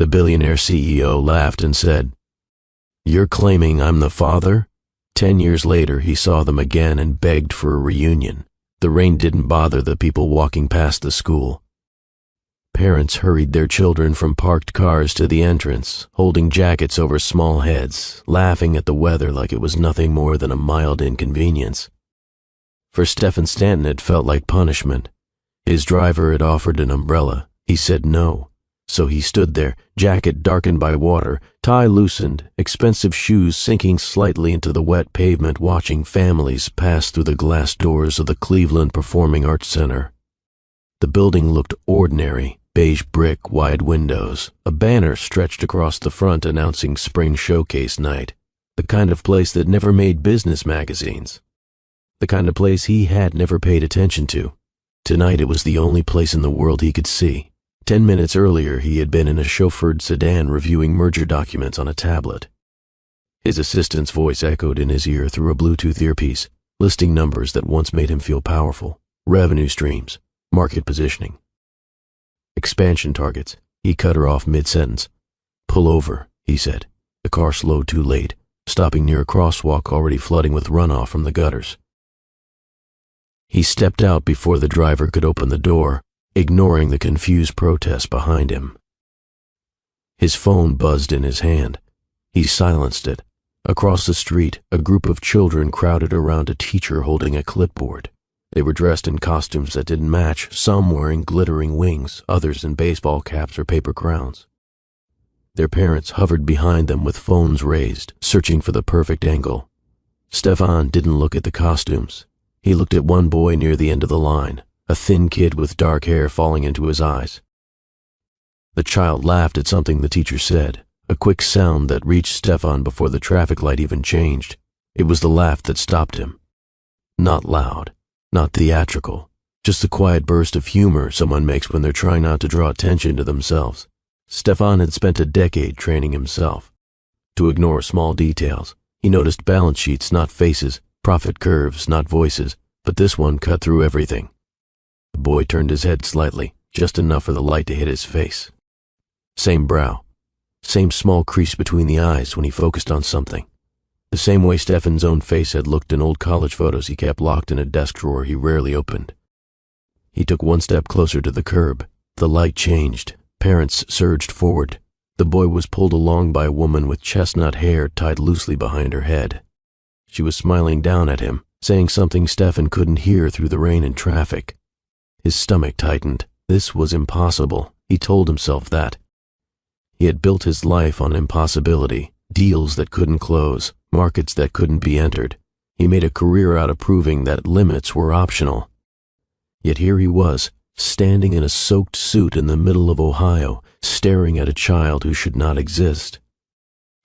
The billionaire CEO laughed and said, "You're claiming I'm the father?" 10 years later, he saw them again and begged for a reunion. The rain didn't bother the people walking past the school. Parents hurried their children from parked cars to the entrance, holding jackets over small heads, laughing at the weather like it was nothing more than a mild inconvenience. For Stephen Stanton, it felt like punishment. His driver had offered an umbrella. He said no. So he stood there, jacket darkened by water, tie loosened, expensive shoes sinking slightly into the wet pavement, watching families pass through the glass doors of the Cleveland Performing Arts Center. The building looked ordinary, beige brick, wide windows. A banner stretched across the front announcing Spring Showcase Night, the kind of place that never made business magazines, the kind of place he had never paid attention to. Tonight it was the only place in the world he could see. 10 minutes earlier, he had been in a chauffeured sedan reviewing merger documents on a tablet. His assistant's voice echoed in his ear through a Bluetooth earpiece, listing numbers that once made him feel powerful: revenue streams, market positioning, expansion targets. He cut her off mid-sentence. "Pull over," he said. The car slowed too late, stopping near a crosswalk already flooding with runoff from the gutters. He stepped out before the driver could open the door, ignoring the confused protest behind him. His phone buzzed in his hand. He silenced it. Across the street, a group of children crowded around a teacher holding a clipboard. They were dressed in costumes that didn't match, some wearing glittering wings, others in baseball caps or paper crowns. Their parents hovered behind them with phones raised, searching for the perfect angle. Stefan didn't look at the costumes. He looked at one boy near the end of the line, a thin kid with dark hair falling into his eyes. The child laughed at something the teacher said, a quick sound that reached Stefan before the traffic light even changed. It was the laugh that stopped him. Not loud, not theatrical, just a quiet burst of humor someone makes when they're trying not to draw attention to themselves. Stefan had spent a decade training himself to ignore small details. He noticed balance sheets, not faces, profit curves, not voices, but this one cut through everything. The boy turned his head slightly, just enough for the light to hit his face. Same brow, same small crease between the eyes when he focused on something. The same way Stefan's own face had looked in old college photos he kept locked in a desk drawer he rarely opened. He took one step closer to the curb. The light changed. Parents surged forward. The boy was pulled along by a woman with chestnut hair tied loosely behind her head. She was smiling down at him, saying something Stefan couldn't hear through the rain and traffic. His stomach tightened. This was impossible. He told himself that. He had built his life on impossibility, deals that couldn't close, markets that couldn't be entered. He made a career out of proving that limits were optional. Yet here he was, standing in a soaked suit in the middle of Ohio, staring at a child who should not exist.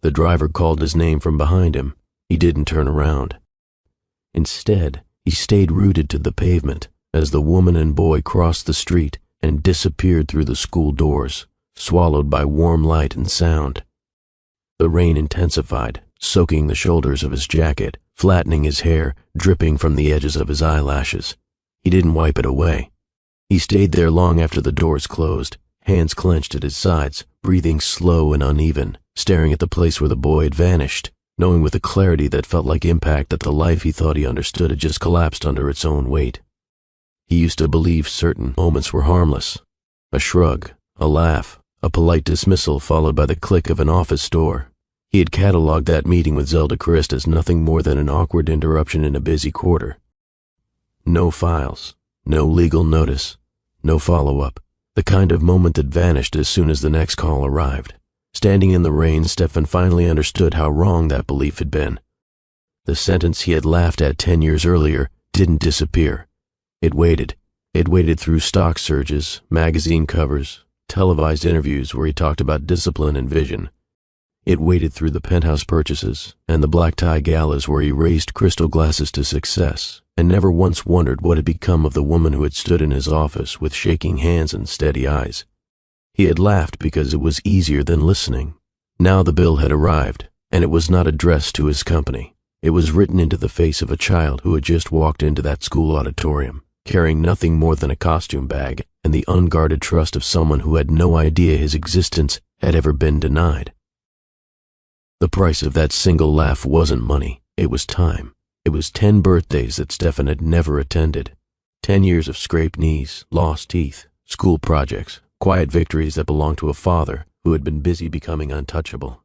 The driver called his name from behind him. He didn't turn around. Instead, he stayed rooted to the pavement as the woman and boy crossed the street and disappeared through the school doors, swallowed by warm light and sound. The rain intensified, soaking the shoulders of his jacket, flattening his hair, dripping from the edges of his eyelashes. He didn't wipe it away. He stayed there long after the doors closed, hands clenched at his sides, breathing slow and uneven, staring at the place where the boy had vanished, knowing with a clarity that felt like impact that the life he thought he understood had just collapsed under its own weight. He used to believe certain moments were harmless. A shrug, a laugh, a polite dismissal followed by the click of an office door. He had catalogued that meeting with Zelda Christ as nothing more than an awkward interruption in a busy quarter. No files, no legal notice, no follow-up, the kind of moment that vanished as soon as the next call arrived. Standing in the rain, Stefan finally understood how wrong that belief had been. The sentence he had laughed at 10 years earlier didn't disappear. It waited. It waited through stock surges, magazine covers, televised interviews where he talked about discipline and vision. It waited through the penthouse purchases and the black tie galas where he raised crystal glasses to success and never once wondered what had become of the woman who had stood in his office with shaking hands and steady eyes. He had laughed because it was easier than listening. Now the bill had arrived, and it was not addressed to his company. It was written into the face of a child who had just walked into that school auditorium, carrying nothing more than a costume bag and the unguarded trust of someone who had no idea his existence had ever been denied. The price of that single laugh wasn't money, it was time. It was 10 birthdays that Stefan had never attended. 10 years of scraped knees, lost teeth, school projects, quiet victories that belonged to a father who had been busy becoming untouchable.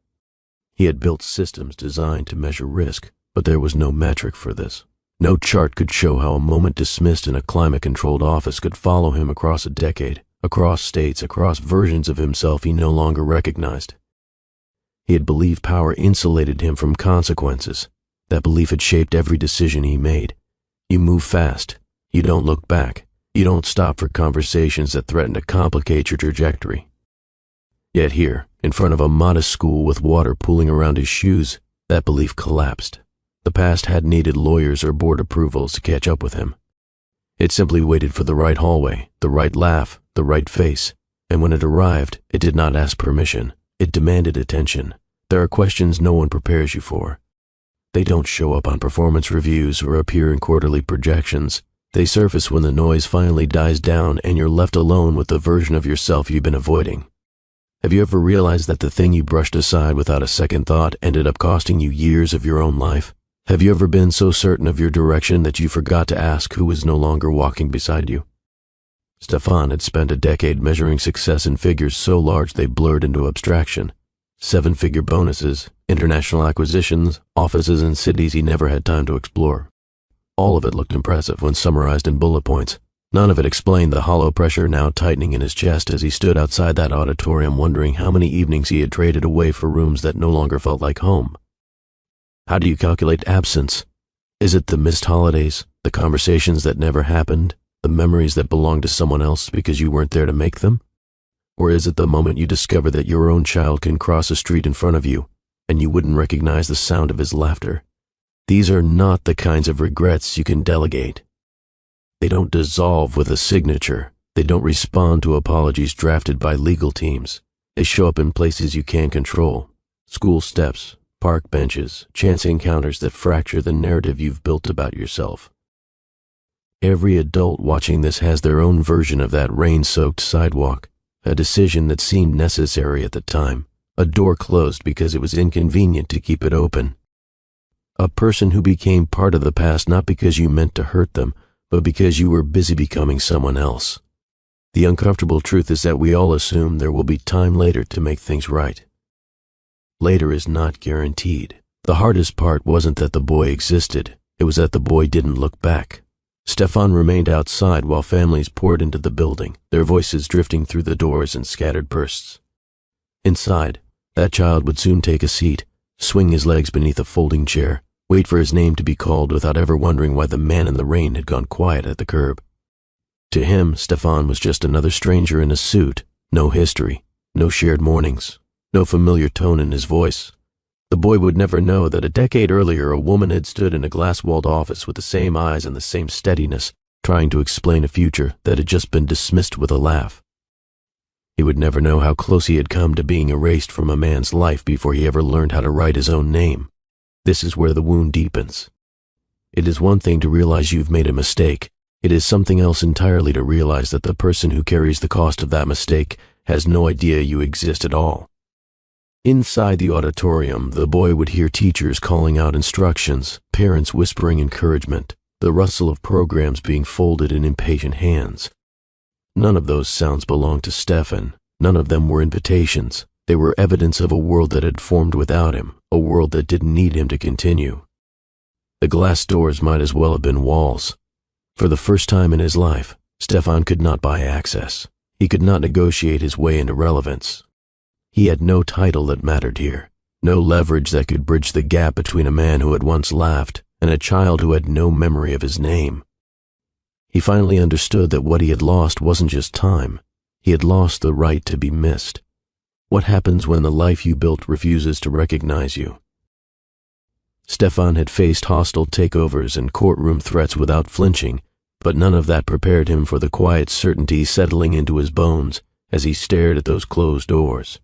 He had built systems designed to measure risk, but there was no metric for this. No chart could show how a moment dismissed in a climate-controlled office could follow him across a decade, across states, across versions of himself he no longer recognized. He had believed power insulated him from consequences. That belief had shaped every decision he made. You move fast. You don't look back. You don't stop for conversations that threaten to complicate your trajectory. Yet here, in front of a modest school with water pooling around his shoes, that belief collapsed. The past hadn't needed lawyers or board approvals to catch up with him. It simply waited for the right hallway, the right laugh, the right face, and when it arrived, it did not ask permission. It demanded attention. There are questions no one prepares you for. They don't show up on performance reviews or appear in quarterly projections. They surface when the noise finally dies down and you're left alone with the version of yourself you've been avoiding. Have you ever realized that the thing you brushed aside without a second thought ended up costing you years of your own life? Have you ever been so certain of your direction that you forgot to ask who was no longer walking beside you? Stefan had spent a decade measuring success in figures so large they blurred into abstraction. 7-figure bonuses, international acquisitions, offices in cities he never had time to explore. All of it looked impressive when summarized in bullet points. None of it explained the hollow pressure now tightening in his chest as he stood outside that auditorium wondering how many evenings he had traded away for rooms that no longer felt like home. How do you calculate absence? Is it the missed holidays, the conversations that never happened, the memories that belonged to someone else because you weren't there to make them? Or is it the moment you discover that your own child can cross a street in front of you and you wouldn't recognize the sound of his laughter? These are not the kinds of regrets you can delegate. They don't dissolve with a signature. They don't respond to apologies drafted by legal teams. They show up in places you can't control. School steps, park benches, chance encounters that fracture the narrative you've built about yourself. Every adult watching this has their own version of that rain-soaked sidewalk, a decision that seemed necessary at the time, a door closed because it was inconvenient to keep it open. A person who became part of the past not because you meant to hurt them, but because you were busy becoming someone else. The uncomfortable truth is that we all assume there will be time later to make things right. Later is not guaranteed. The hardest part wasn't that the boy existed, it was that the boy didn't look back. Stefan remained outside while families poured into the building, their voices drifting through the doors in scattered bursts. Inside, that child would soon take a seat, swing his legs beneath a folding chair, wait for his name to be called without ever wondering why the man in the rain had gone quiet at the curb. To him, Stefan was just another stranger in a suit, no history, no shared mornings, no familiar tone in his voice. The boy would never know that a decade earlier a woman had stood in a glass-walled office with the same eyes and the same steadiness, trying to explain a future that had just been dismissed with a laugh. He would never know how close he had come to being erased from a man's life before he ever learned how to write his own name. This is where the wound deepens. It is one thing to realize you've made a mistake. It is something else entirely to realize that the person who carries the cost of that mistake has no idea you exist at all. Inside the auditorium, the boy would hear teachers calling out instructions, parents whispering encouragement, the rustle of programs being folded in impatient hands. None of those sounds belonged to Stefan. None of them were invitations. They were evidence of a world that had formed without him, a world that didn't need him to continue. The glass doors might as well have been walls. For the first time in his life, Stefan could not buy access. He could not negotiate his way into relevance. He had no title that mattered here, no leverage that could bridge the gap between a man who had once laughed and a child who had no memory of his name. He finally understood that what he had lost wasn't just time. He had lost the right to be missed. What happens when the life you built refuses to recognize you? Stefan had faced hostile takeovers and courtroom threats without flinching, but none of that prepared him for the quiet certainty settling into his bones as he stared at those closed doors.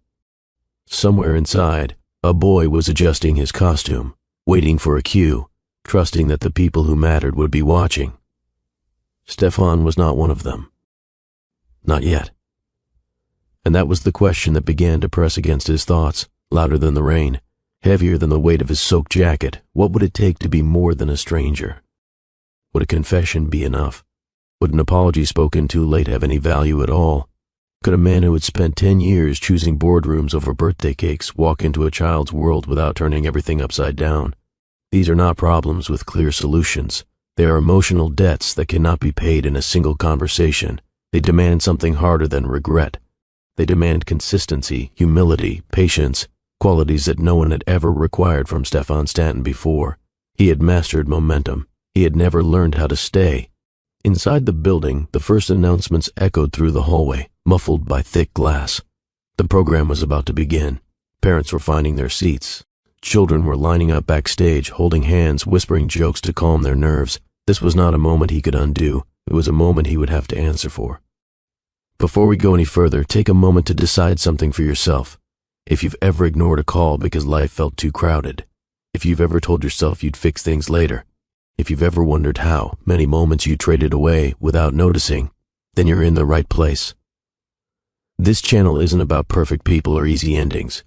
Somewhere inside, a boy was adjusting his costume, waiting for a cue, trusting that the people who mattered would be watching. Stefan was not one of them. Not yet. And that was the question that began to press against his thoughts, louder than the rain, heavier than the weight of his soaked jacket. What would it take to be more than a stranger? Would a confession be enough? Would an apology spoken too late have any value at all? Could a man who had spent 10 years choosing boardrooms over birthday cakes walk into a child's world without turning everything upside down? These are not problems with clear solutions. They are emotional debts that cannot be paid in a single conversation. They demand something harder than regret. They demand consistency, humility, patience, qualities that no one had ever required from Stefan Stanton before. He had mastered momentum. He had never learned how to stay. Inside the building, the first announcements echoed through the hallway, muffled by thick glass. The program was about to begin. Parents were finding their seats. Children were lining up backstage, holding hands, whispering jokes to calm their nerves. This was not a moment he could undo. It was a moment he would have to answer for. Before we go any further, take a moment to decide something for yourself. If you've ever ignored a call because life felt too crowded, if you've ever told yourself you'd fix things later, if you've ever wondered how many moments you traded away without noticing, then you're in the right place. This channel isn't about perfect people or easy endings.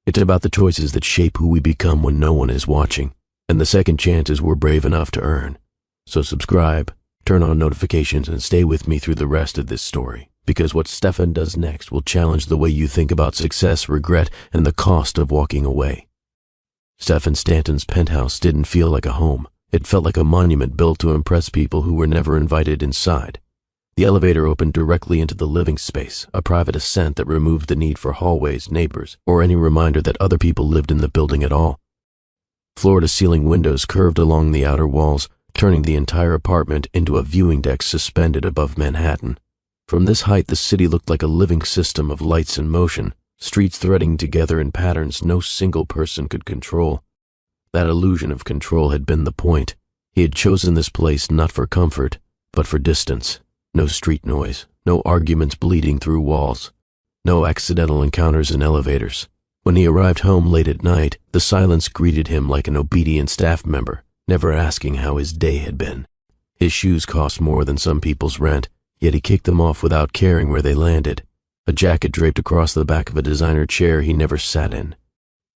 It's about the choices that shape who we become when no one is watching, and the second chances we're brave enough to earn. So subscribe, turn on notifications, and stay with me through the rest of this story, because what Stefan does next will challenge the way you think about success, regret, and the cost of walking away. Stefan Stanton's penthouse didn't feel like a home. It felt like a monument built to impress people who were never invited inside. The elevator opened directly into the living space, a private ascent that removed the need for hallways, neighbors, or any reminder that other people lived in the building at all. Floor-to-ceiling windows curved along the outer walls, turning the entire apartment into a viewing deck suspended above Manhattan. From this height, the city looked like a living system of lights in motion, streets threading together in patterns no single person could control. That illusion of control had been the point. He had chosen this place not for comfort, but for distance. No street noise, no arguments bleeding through walls, no accidental encounters in elevators. When he arrived home late at night, the silence greeted him like an obedient staff member, never asking how his day had been. His shoes cost more than some people's rent, yet he kicked them off without caring where they landed. A jacket draped across the back of a designer chair he never sat in.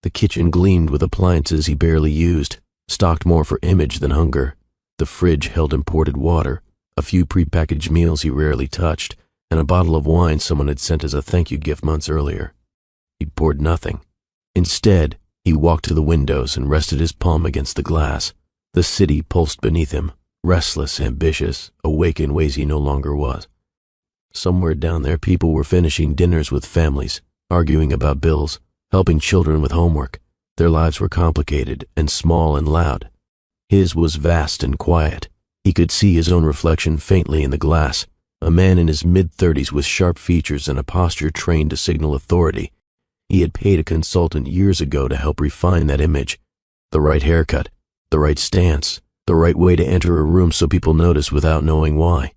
The kitchen gleamed with appliances he barely used, stocked more for image than hunger. The fridge held imported water, a few prepackaged meals he rarely touched, and a bottle of wine someone had sent as a thank you gift months earlier. He poured nothing. Instead, he walked to the windows and rested his palm against the glass. The city pulsed beneath him, restless, ambitious, awake in ways he no longer was. Somewhere down there, people were finishing dinners with families, arguing about bills, helping children with homework. Their lives were complicated and small and loud. His was vast and quiet. He could see his own reflection faintly in the glass, a man in his mid-30s with sharp features and a posture trained to signal authority. He had paid a consultant years ago to help refine that image. The right haircut, the right stance, the right way to enter a room so people notice without knowing why.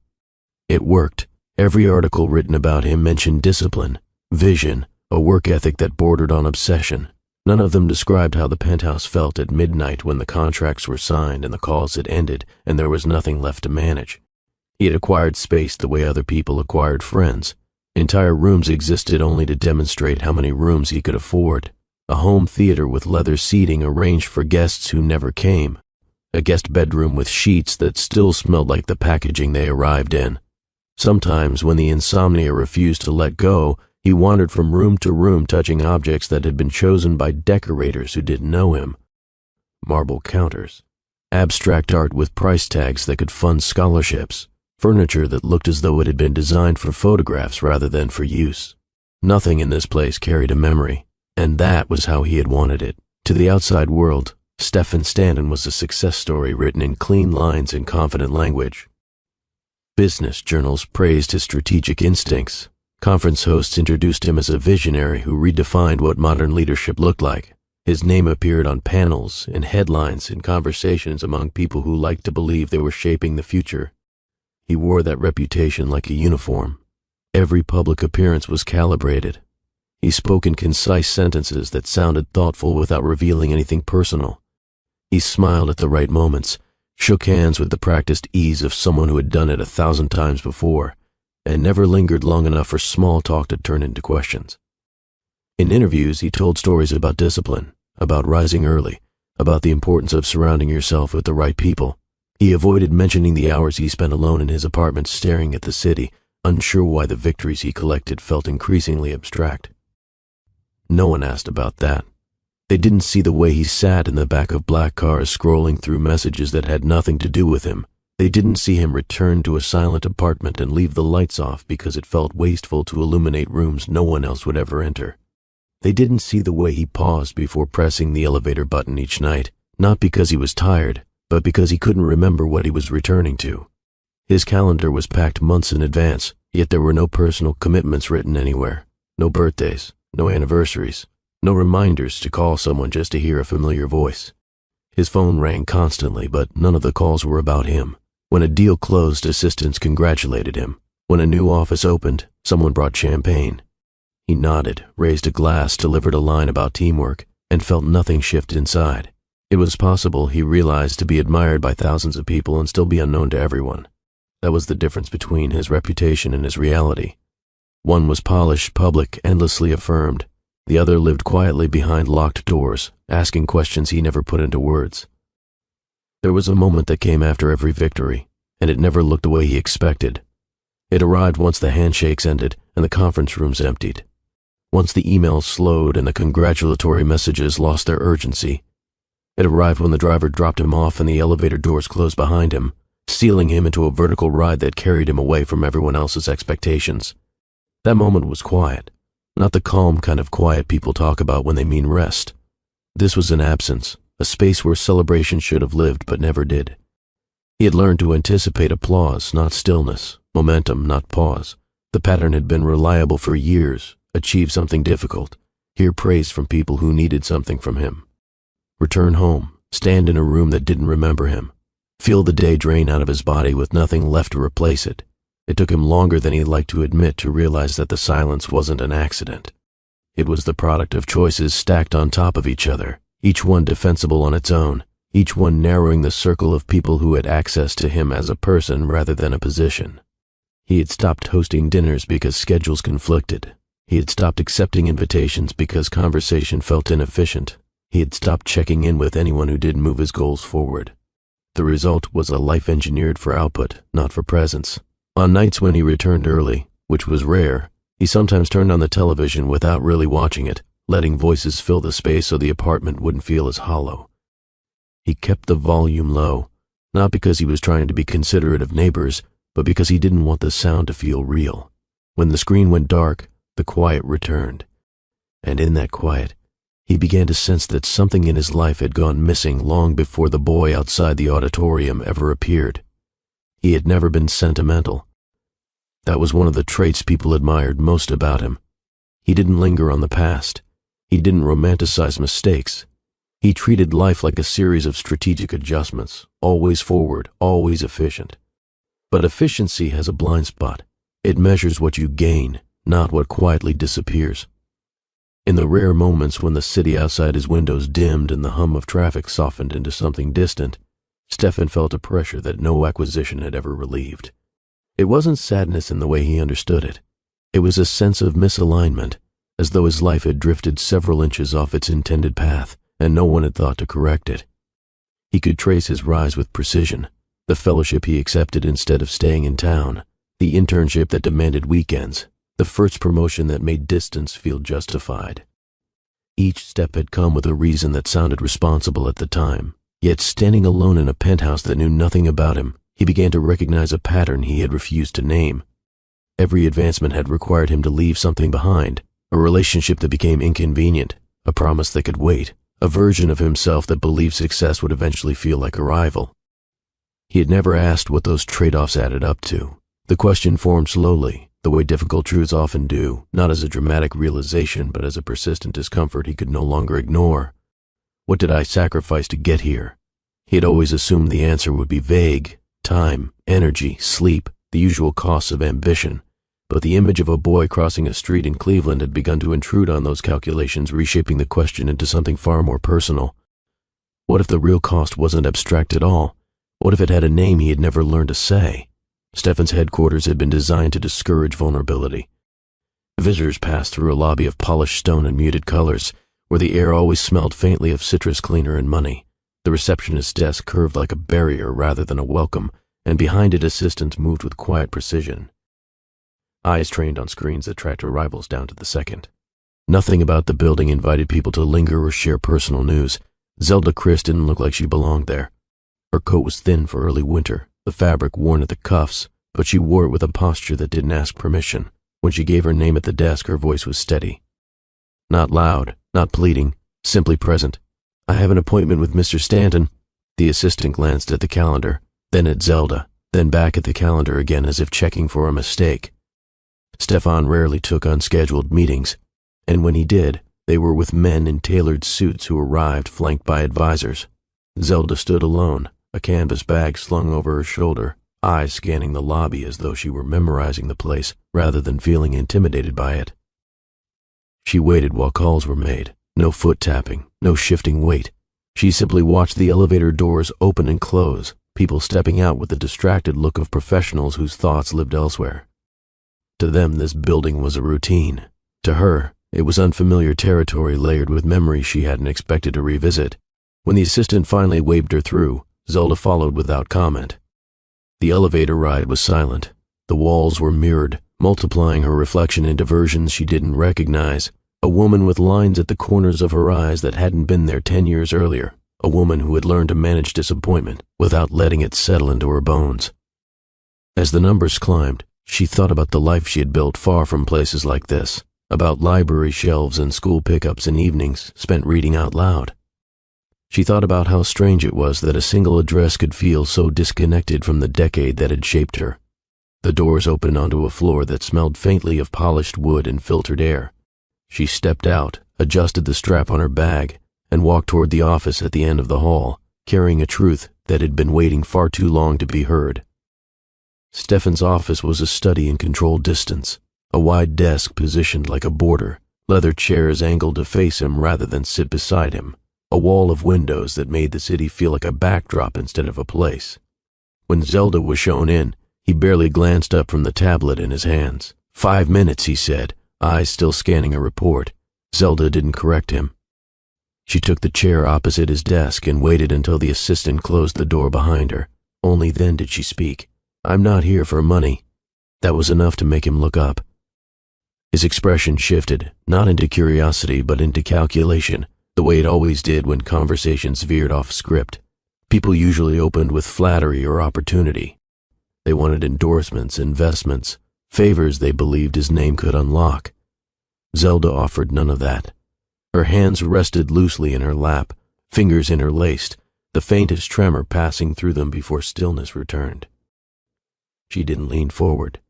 It worked. Every article written about him mentioned discipline, vision, a work ethic that bordered on obsession. None of them described how the penthouse felt at midnight when the contracts were signed and the calls had ended and there was nothing left to manage. He had acquired space the way other people acquired friends. Entire rooms existed only to demonstrate how many rooms he could afford. A home theater with leather seating arranged for guests who never came. A guest bedroom with sheets that still smelled like the packaging they arrived in. Sometimes, when the insomnia refused to let go, he wandered from room to room touching objects that had been chosen by decorators who didn't know him. Marble counters, abstract art with price tags that could fund scholarships, furniture that looked as though it had been designed for photographs rather than for use. Nothing in this place carried a memory, and that was how he had wanted it. To the outside world, Stefan Stanton was a success story written in clean lines and confident language. Business journals praised his strategic instincts. Conference hosts introduced him as a visionary who redefined what modern leadership looked like. His name appeared on panels, in headlines, in conversations among people who liked to believe they were shaping the future. He wore that reputation like a uniform. Every public appearance was calibrated. He spoke in concise sentences that sounded thoughtful without revealing anything personal. He smiled at the right moments, shook hands with the practiced ease of someone who had done it 1,000 times before, and never lingered long enough for small talk to turn into questions. In interviews, he told stories about discipline, about rising early, about the importance of surrounding yourself with the right people. He avoided mentioning the hours he spent alone in his apartment staring at the city, unsure why the victories he collected felt increasingly abstract. No one asked about that. They didn't see the way he sat in the back of black cars scrolling through messages that had nothing to do with him. They didn't see him return to a silent apartment and leave the lights off because it felt wasteful to illuminate rooms no one else would ever enter. They didn't see the way he paused before pressing the elevator button each night, not because he was tired, but because he couldn't remember what he was returning to. His calendar was packed months in advance, yet there were no personal commitments written anywhere. No birthdays, no anniversaries, no reminders to call someone just to hear a familiar voice. His phone rang constantly, but none of the calls were about him. When a deal closed, assistants congratulated him. When a new office opened, someone brought champagne. He nodded, raised a glass, delivered a line about teamwork, and felt nothing shift inside. It was possible, he realized, to be admired by thousands of people and still be unknown to everyone. That was the difference between his reputation and his reality. One was polished, public, endlessly affirmed. The other lived quietly behind locked doors, asking questions he never put into words. There was a moment that came after every victory, and it never looked the way he expected. It arrived once the handshakes ended and the conference rooms emptied. Once the emails slowed and the congratulatory messages lost their urgency. It arrived when the driver dropped him off and the elevator doors closed behind him, sealing him into a vertical ride that carried him away from everyone else's expectations. That moment was quiet. Not the calm kind of quiet people talk about when they mean rest. This was an absence, a space where celebration should have lived but never did. He had learned to anticipate applause, not stillness, momentum, not pause. The pattern had been reliable for years, achieve something difficult, hear praise from people who needed something from him. Return home, stand in a room that didn't remember him, feel the day drain out of his body with nothing left to replace it. It took him longer than he liked to admit to realize that the silence wasn't an accident. It was the product of choices stacked on top of each other, each one defensible on its own, each one narrowing the circle of people who had access to him as a person rather than a position. He had stopped hosting dinners because schedules conflicted. He had stopped accepting invitations because conversation felt inefficient. He had stopped checking in with anyone who didn't move his goals forward. The result was a life engineered for output, not for presence. On nights when he returned early, which was rare, he sometimes turned on the television without really watching it, letting voices fill the space so the apartment wouldn't feel as hollow. He kept the volume low, not because he was trying to be considerate of neighbors, but because he didn't want the sound to feel real. When the screen went dark, the quiet returned. And in that quiet, he began to sense that something in his life had gone missing long before the boy outside the auditorium ever appeared. He had never been sentimental. That was one of the traits people admired most about him. He didn't linger on the past. He didn't romanticize mistakes. He treated life like a series of strategic adjustments, always forward, always efficient. But efficiency has a blind spot. It measures what you gain, not what quietly disappears. In the rare moments when the city outside his windows dimmed and the hum of traffic softened into something distant, Stefan felt a pressure that no acquisition had ever relieved. It wasn't sadness in the way he understood it. It was a sense of misalignment, as though his life had drifted several inches off its intended path, and no one had thought to correct it. He could trace his rise with precision, the fellowship he accepted instead of staying in town, the internship that demanded weekends, the first promotion that made distance feel justified. Each step had come with a reason that sounded responsible at the time. Yet standing alone in a penthouse that knew nothing about him, he began to recognize a pattern he had refused to name. Every advancement had required him to leave something behind, a relationship that became inconvenient, a promise that could wait, a version of himself that believed success would eventually feel like a rival. He had never asked what those trade-offs added up to. The question formed slowly, the way difficult truths often do, not as a dramatic realization, but as a persistent discomfort he could no longer ignore. What did I sacrifice to get here? He had always assumed the answer would be vague: time, energy, sleep, the usual costs of ambition. But the image of a boy crossing a street in Cleveland had begun to intrude on those calculations, reshaping the question into something far more personal. What if the real cost wasn't abstract at all? What if it had a name he had never learned to say? Stefan's headquarters had been designed to discourage vulnerability. Visitors passed through a lobby of polished stone and muted colors, where the air always smelled faintly of citrus cleaner and money. The receptionist's desk curved like a barrier rather than a welcome, and behind it assistants moved with quiet precision. Eyes trained on screens that tracked arrivals down to the second. Nothing about the building invited people to linger or share personal news. Zelda Chris didn't look like she belonged there. Her coat was thin for early winter, the fabric worn at the cuffs, but she wore it with a posture that didn't ask permission. When she gave her name at the desk, her voice was steady. Not loud, not pleading, simply present. "I have an appointment with Mr. Stanton." The assistant glanced at the calendar, then at Zelda, then back at the calendar again as if checking for a mistake. Stefan rarely took unscheduled meetings, and when he did, they were with men in tailored suits who arrived flanked by advisors. Zelda stood alone, a canvas bag slung over her shoulder, eyes scanning the lobby as though she were memorizing the place rather than feeling intimidated by it. She waited while calls were made. No foot tapping, no shifting weight. She simply watched the elevator doors open and close, people stepping out with the distracted look of professionals whose thoughts lived elsewhere. To them, this building was a routine. To her, it was unfamiliar territory layered with memories she hadn't expected to revisit. When the assistant finally waved her through, Zelda followed without comment. The elevator ride was silent. The walls were mirrored, multiplying her reflection into versions she didn't recognize. A woman with lines at the corners of her eyes that hadn't been there 10 years earlier. A woman who had learned to manage disappointment without letting it settle into her bones. As the numbers climbed, she thought about the life she had built far from places like this, about library shelves and school pickups and evenings spent reading out loud. She thought about how strange it was that a single address could feel so disconnected from the decade that had shaped her. The doors opened onto a floor that smelled faintly of polished wood and filtered air. She stepped out, adjusted the strap on her bag, and walked toward the office at the end of the hall, carrying a truth that had been waiting far too long to be heard. Stefan's office was a study in controlled distance, a wide desk positioned like a border, leather chairs angled to face him rather than sit beside him, a wall of windows that made the city feel like a backdrop instead of a place. When Zelda was shown in, he barely glanced up from the tablet in his hands. 5 minutes, he said, eyes still scanning a report. Zelda didn't correct him. She took the chair opposite his desk and waited until the assistant closed the door behind her. Only then did she speak. "I'm not here for money." That was enough to make him look up. His expression shifted, not into curiosity but into calculation, the way it always did when conversations veered off script. People usually opened with flattery or opportunity. They wanted endorsements, investments, favors they believed his name could unlock. Zelda offered none of that. Her hands rested loosely in her lap, fingers interlaced, the faintest tremor passing through them before stillness returned. She didn't lean forward.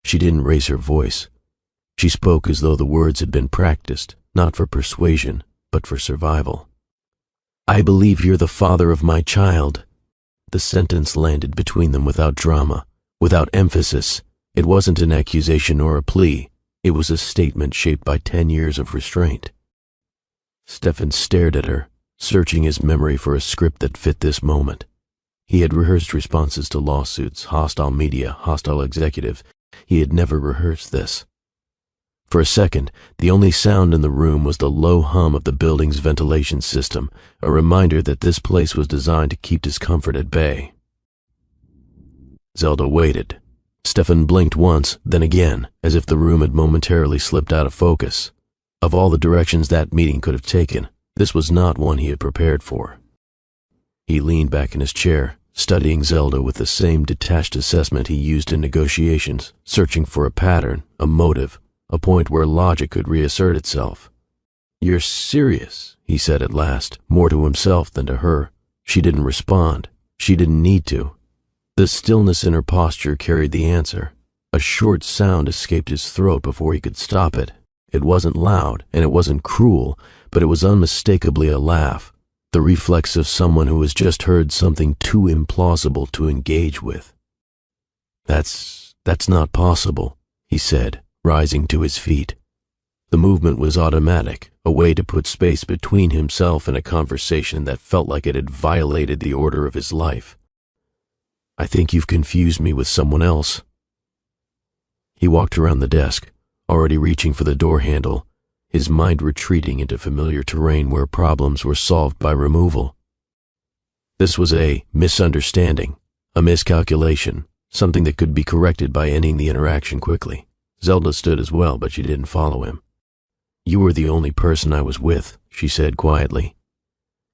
She didn't raise her voice. She spoke as though the words had been practiced, not for persuasion, but for survival. "I believe you're the father of my child." The sentence landed between them without drama, without emphasis. It wasn't an accusation or a plea. It was a statement shaped by 10 years of restraint. Stefan stared at her, searching his memory for a script that fit this moment. He had rehearsed responses to lawsuits, hostile media, hostile executives. He had never rehearsed this. For a second, the only sound in the room was the low hum of the building's ventilation system, a reminder that this place was designed to keep discomfort at bay. Zelda waited. Stefan blinked once, then again, as if the room had momentarily slipped out of focus. Of all the directions that meeting could have taken, this was not one he had prepared for. He leaned back in his chair, studying Zelda with the same detached assessment he used in negotiations, searching for a pattern, a motive, a point where logic could reassert itself. "You're serious," he said at last, more to himself than to her. She didn't respond. She didn't need to. The stillness in her posture carried the answer. A short sound escaped his throat before he could stop it. It wasn't loud, and it wasn't cruel, but it was unmistakably a laugh, the reflex of someone who has just heard something too implausible to engage with. That's not possible," he said, rising to his feet. The movement was automatic, a way to put space between himself and a conversation that felt like it had violated the order of his life. I think you've confused me with someone else." He walked around the desk, already reaching for the door handle, his mind retreating into familiar terrain where problems were solved by removal. This was a misunderstanding, a miscalculation, something that could be corrected by ending the interaction quickly. Zelda stood as well, but she didn't follow him. "You were the only person I was with," she said quietly.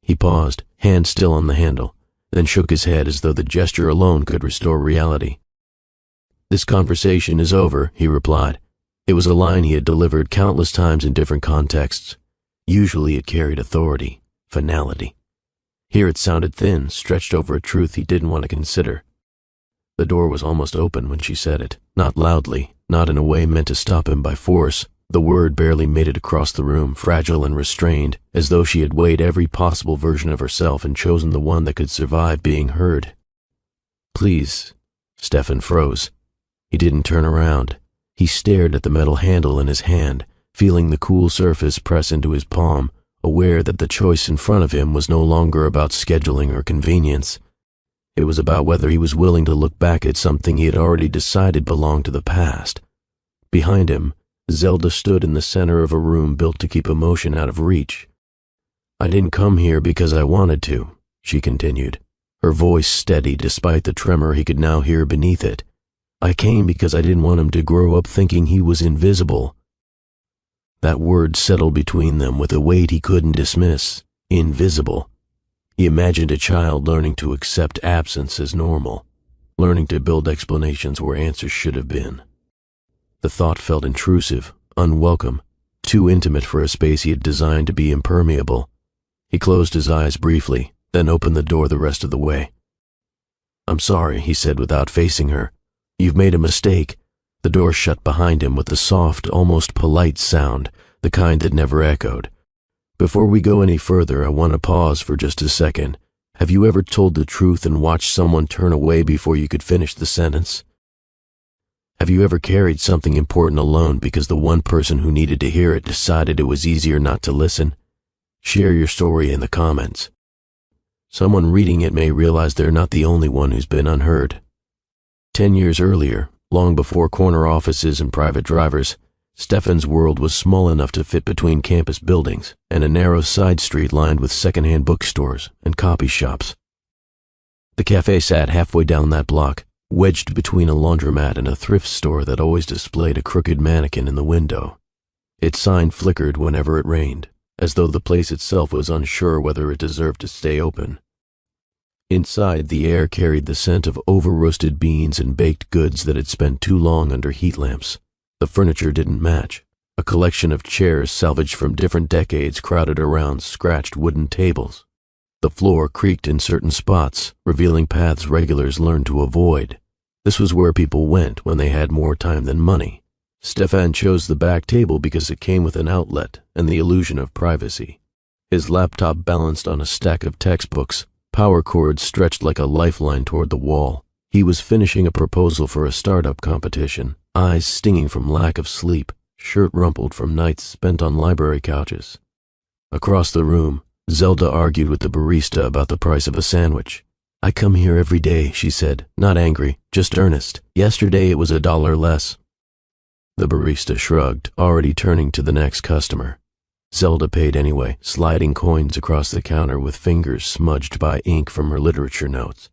He paused, hand still on the handle, then shook his head as though the gesture alone could restore reality. "This conversation is over," he replied. It was a line he had delivered countless times in different contexts. Usually it carried authority, finality. Here it sounded thin, stretched over a truth he didn't want to consider. The door was almost open when she said it, not loudly, not in a way meant to stop him by force. The word barely made it across the room, fragile and restrained, as though she had weighed every possible version of herself and chosen the one that could survive being heard. "Please." Stefan froze. He didn't turn around. He stared at the metal handle in his hand, feeling the cool surface press into his palm, aware that the choice in front of him was no longer about scheduling or convenience. It was about whether he was willing to look back at something he had already decided belonged to the past. Behind him, Zelda stood in the center of a room built to keep emotion out of reach. "I didn't come here because I wanted to," she continued, her voice steady despite the tremor he could now hear beneath it. "I came because I didn't want him to grow up thinking he was invisible." That word settled between them with a weight he couldn't dismiss. Invisible. He imagined a child learning to accept absence as normal, learning to build explanations where answers should have been. The thought felt intrusive, unwelcome, too intimate for a space he had designed to be impermeable. He closed his eyes briefly, then opened the door the rest of the way. "I'm sorry," he said without facing her. "You've made a mistake." The door shut behind him with a soft, almost polite sound, the kind that never echoed. "Before we go any further, I want to pause for just a second. Have you ever told the truth and watched someone turn away before you could finish the sentence? Have you ever carried something important alone because the one person who needed to hear it decided it was easier not to listen? Share your story in the comments. Someone reading it may realize they're not the only one who's been unheard." 10 years earlier, long before corner offices and private drivers, Stefan's world was small enough to fit between campus buildings and a narrow side street lined with secondhand bookstores and copy shops. The cafe sat halfway down that block, wedged between a laundromat and a thrift store that always displayed a crooked mannequin in the window. Its sign flickered whenever it rained, as though the place itself was unsure whether it deserved to stay open. Inside, the air carried the scent of over-roasted beans and baked goods that had spent too long under heat lamps. The furniture didn't match. A collection of chairs salvaged from different decades crowded around scratched wooden tables. The floor creaked in certain spots, revealing paths regulars learned to avoid. This was where people went when they had more time than money. Stefan chose the back table because it came with an outlet and the illusion of privacy. His laptop balanced on a stack of textbooks, power cords stretched like a lifeline toward the wall. He was finishing a proposal for a startup competition, eyes stinging from lack of sleep, shirt rumpled from nights spent on library couches. Across the room, Zelda argued with the barista about the price of a sandwich. "I come here every day," she said, not angry, just earnest. "Yesterday it was $1 less." The barista shrugged, already turning to the next customer. Zelda paid anyway, sliding coins across the counter with fingers smudged by ink from her literature notes.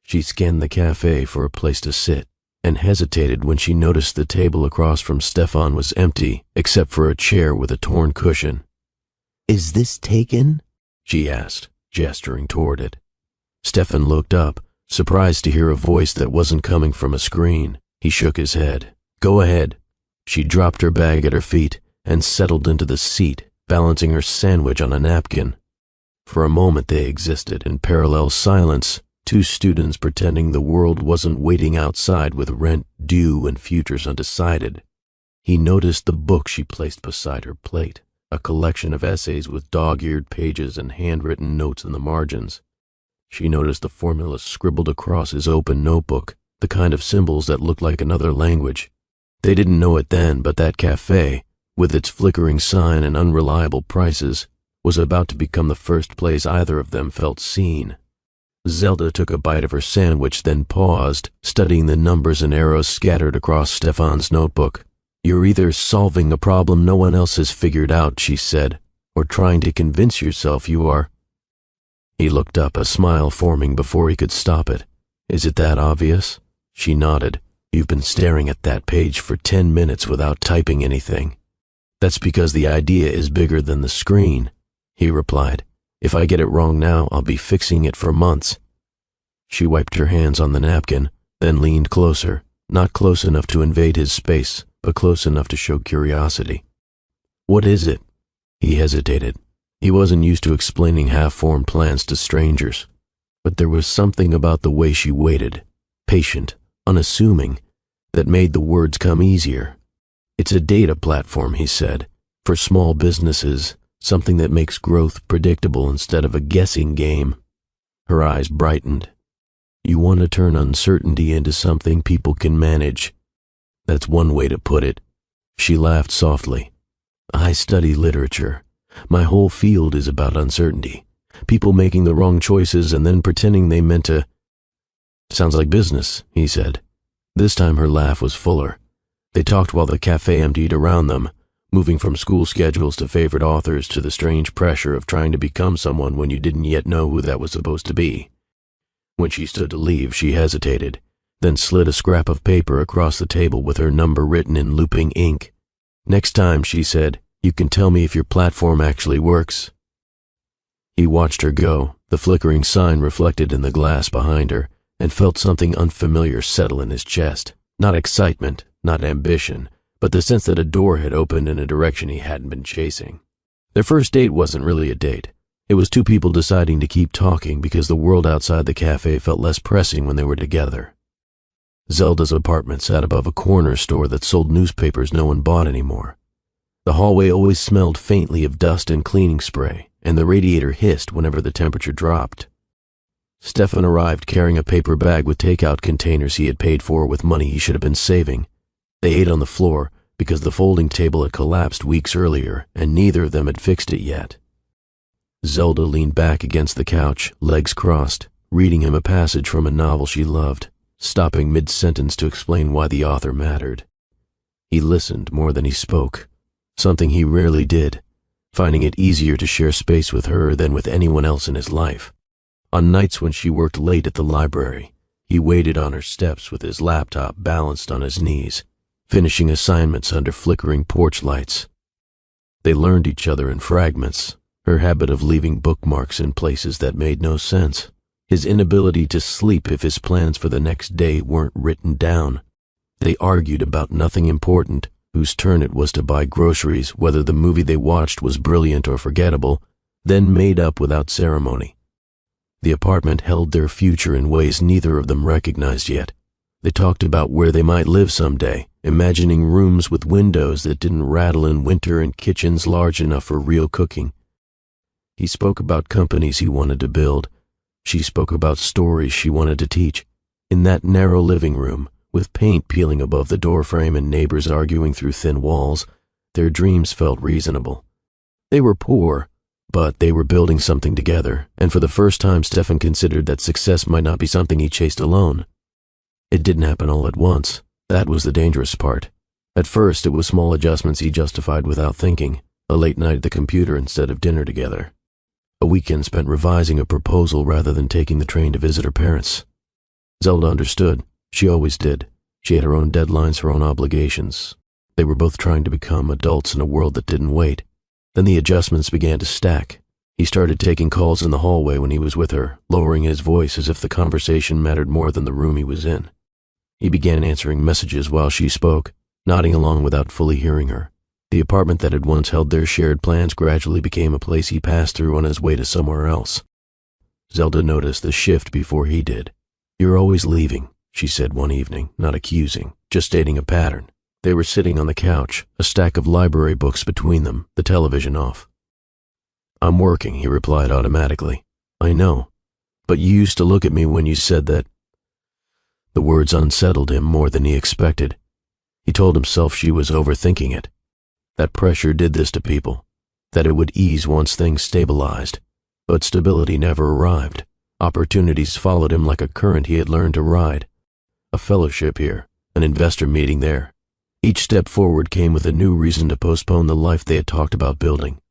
She scanned the cafe for a place to sit, and hesitated when she noticed the table across from Stefan was empty, except for a chair with a torn cushion. "Is this taken?" she asked, gesturing toward it. Stefan looked up, surprised to hear a voice that wasn't coming from a screen. He shook his head. "Go ahead." She dropped her bag at her feet and settled into the seat, balancing her sandwich on a napkin. For a moment they existed in parallel silence, two students pretending the world wasn't waiting outside with rent due and futures undecided. He noticed the book she placed beside her plate, a collection of essays with dog-eared pages and handwritten notes in the margins. She noticed the formulas scribbled across his open notebook, the kind of symbols that looked like another language. They didn't know it then, but that cafe, with its flickering sign and unreliable prices, was about to become the first place either of them felt seen. Zelda took a bite of her sandwich, then paused, studying the numbers and arrows scattered across Stefan's notebook. "You're either solving a problem no one else has figured out," she said, "or trying to convince yourself you are." He looked up, a smile forming before he could stop it. "Is it that obvious?" She nodded. "You've been staring at that page for 10 minutes without typing anything." "That's because the idea is bigger than the screen," he replied. "If I get it wrong now, I'll be fixing it for months." She wiped her hands on the napkin, then leaned closer, not close enough to invade his space, but close enough to show curiosity. "What is it?" He hesitated. He wasn't used to explaining half-formed plans to strangers, but there was something about the way she waited, patient, unassuming, that made the words come easier. "It's a data platform," he said, "for small businesses, something that makes growth predictable instead of a guessing game." Her eyes brightened. "You want to turn uncertainty into something people can manage. That's one way to put it." She laughed softly. "I study literature. My whole field is about uncertainty. People making the wrong choices and then pretending they meant to." "Sounds like business," he said. This time her laugh was fuller. They talked while the cafe emptied around them, moving from school schedules to favorite authors to the strange pressure of trying to become someone when you didn't yet know who that was supposed to be. When she stood to leave, she hesitated, then slid a scrap of paper across the table with her number written in looping ink. "Next time," she said, "you can tell me if your platform actually works." He watched her go, the flickering sign reflected in the glass behind her, and felt something unfamiliar settle in his chest. Not excitement, not ambition, but the sense that a door had opened in a direction he hadn't been chasing. Their first date wasn't really a date. It was two people deciding to keep talking because the world outside the cafe felt less pressing when they were together. Zelda's apartment sat above a corner store that sold newspapers no one bought anymore. The hallway always smelled faintly of dust and cleaning spray, and the radiator hissed whenever the temperature dropped. Stefan arrived carrying a paper bag with takeout containers he had paid for with money he should have been saving. They ate on the floor because the folding table had collapsed weeks earlier, and neither of them had fixed it yet. Zelda leaned back against the couch, legs crossed, reading him a passage from a novel she loved, stopping mid-sentence to explain why the author mattered. He listened more than he spoke, something he rarely did, finding it easier to share space with her than with anyone else in his life. On nights when she worked late at the library, he waited on her steps with his laptop balanced on his knees, finishing assignments under flickering porch lights. They learned each other in fragments, her habit of leaving bookmarks in places that made no sense, his inability to sleep if his plans for the next day weren't written down. They argued about nothing important, whose turn it was to buy groceries, whether the movie they watched was brilliant or forgettable, then made up without ceremony. The apartment held their future in ways neither of them recognized yet. They talked about where they might live someday, imagining rooms with windows that didn't rattle in winter and kitchens large enough for real cooking. He spoke about companies he wanted to build. She spoke about stories she wanted to teach. In that narrow living room, with paint peeling above the doorframe and neighbors arguing through thin walls, their dreams felt reasonable. They were poor, but they were building something together, and for the first time Stefan considered that success might not be something he chased alone. It didn't happen all at once. That was the dangerous part. At first, it was small adjustments he justified without thinking, a late night at the computer instead of dinner together, a weekend spent revising a proposal rather than taking the train to visit her parents. Zelda understood. She always did. She had her own deadlines, her own obligations. They were both trying to become adults in a world that didn't wait. Then the adjustments began to stack. He started taking calls in the hallway when he was with her, lowering his voice as if the conversation mattered more than the room he was in. He began answering messages while she spoke, nodding along without fully hearing her. The apartment that had once held their shared plans gradually became a place he passed through on his way to somewhere else. Zelda noticed the shift before he did. "You're always leaving," she said one evening, not accusing, just stating a pattern. They were sitting on the couch, a stack of library books between them, the television off. "I'm working," he replied automatically. "I know, but you used to look at me when you said that." The words unsettled him more than he expected. He told himself she was overthinking it. That pressure did this to people, that it would ease once things stabilized. But stability never arrived. Opportunities followed him like a current he had learned to ride. A fellowship here, an investor meeting there. Each step forward came with a new reason to postpone the life they had talked about building.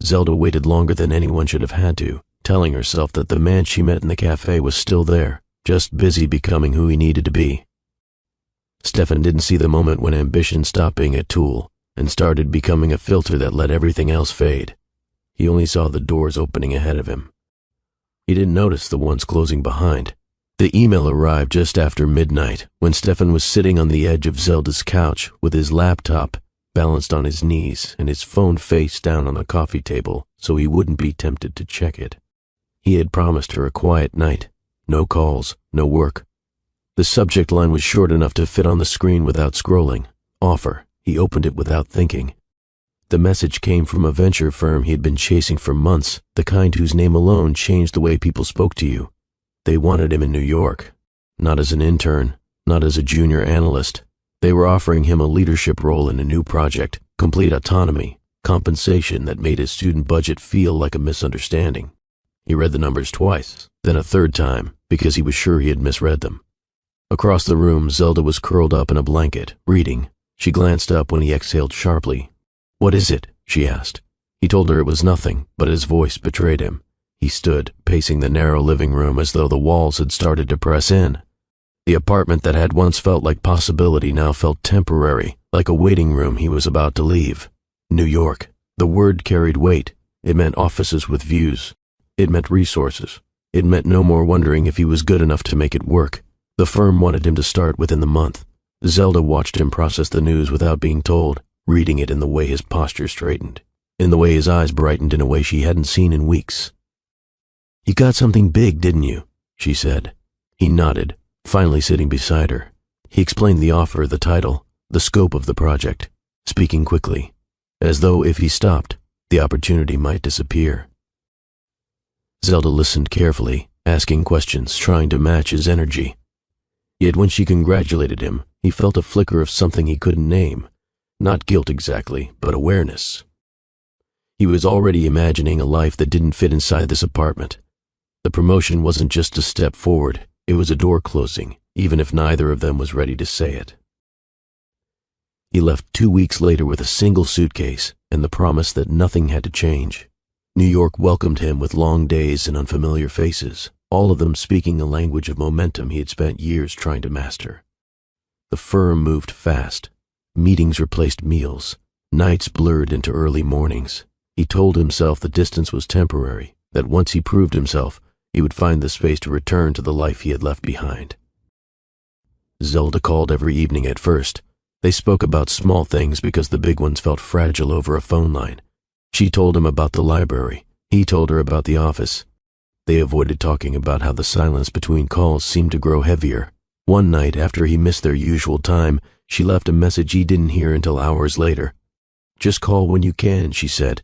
Zelda waited longer than anyone should have had to, telling herself that the man she met in the cafe was still there, just busy becoming who he needed to be. Stefan didn't see the moment when ambition stopped being a tool and started becoming a filter that let everything else fade. He only saw the doors opening ahead of him. He didn't notice the ones closing behind. The email arrived just after midnight, when Stefan was sitting on the edge of Zelda's couch with his laptop balanced on his knees and his phone face down on the coffee table so he wouldn't be tempted to check it. He had promised her a quiet night. No calls, no work. The subject line was short enough to fit on the screen without scrolling. Offer. He opened it without thinking. The message came from a venture firm he had been chasing for months, the kind whose name alone changed the way people spoke to you. They wanted him in New York. Not as an intern, not as a junior analyst. They were offering him a leadership role in a new project, complete autonomy, compensation that made his student budget feel like a misunderstanding. He read the numbers twice, then a third time, because he was sure he had misread them. Across the room, Zelda was curled up in a blanket, reading. She glanced up when he exhaled sharply. "What is it?" she asked. He told her it was nothing, but his voice betrayed him. He stood, pacing the narrow living room as though the walls had started to press in. The apartment that had once felt like possibility now felt temporary, like a waiting room he was about to leave. New York. The word carried weight. It meant offices with views. It meant resources. It meant no more wondering if he was good enough to make it work. The firm wanted him to start within the month. Zelda watched him process the news without being told, reading it in the way his posture straightened, in the way his eyes brightened in a way she hadn't seen in weeks. "You got something big, didn't you?" she said. He nodded, finally sitting beside her. He explained the offer, the title, the scope of the project, speaking quickly, as though if he stopped, the opportunity might disappear. Zelda listened carefully, asking questions, trying to match his energy. Yet when she congratulated him, he felt a flicker of something he couldn't name. Not guilt exactly, but awareness. He was already imagining a life that didn't fit inside this apartment. The promotion wasn't just a step forward, it was a door closing, even if neither of them was ready to say it. He left 2 weeks later with a single suitcase and the promise that nothing had to change. New York welcomed him with long days and unfamiliar faces, all of them speaking a language of momentum he had spent years trying to master. The firm moved fast. Meetings replaced meals. Nights blurred into early mornings. He told himself the distance was temporary, that once he proved himself, he would find the space to return to the life he had left behind. Zelda called every evening at first. They spoke about small things because the big ones felt fragile over a phone line. She told him about the library. He told her about the office. They avoided talking about how the silence between calls seemed to grow heavier. One night, after he missed their usual time, she left a message he didn't hear until hours later. "Just call when you can," she said.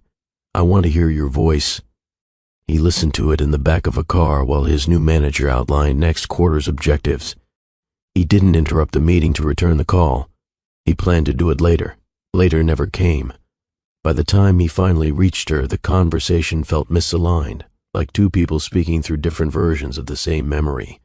"I want to hear your voice." He listened to it in the back of a car while his new manager outlined next quarter's objectives. He didn't interrupt the meeting to return the call. He planned to do it later. Later never came. By the time he finally reached her, the conversation felt misaligned, like two people speaking through different versions of the same memory.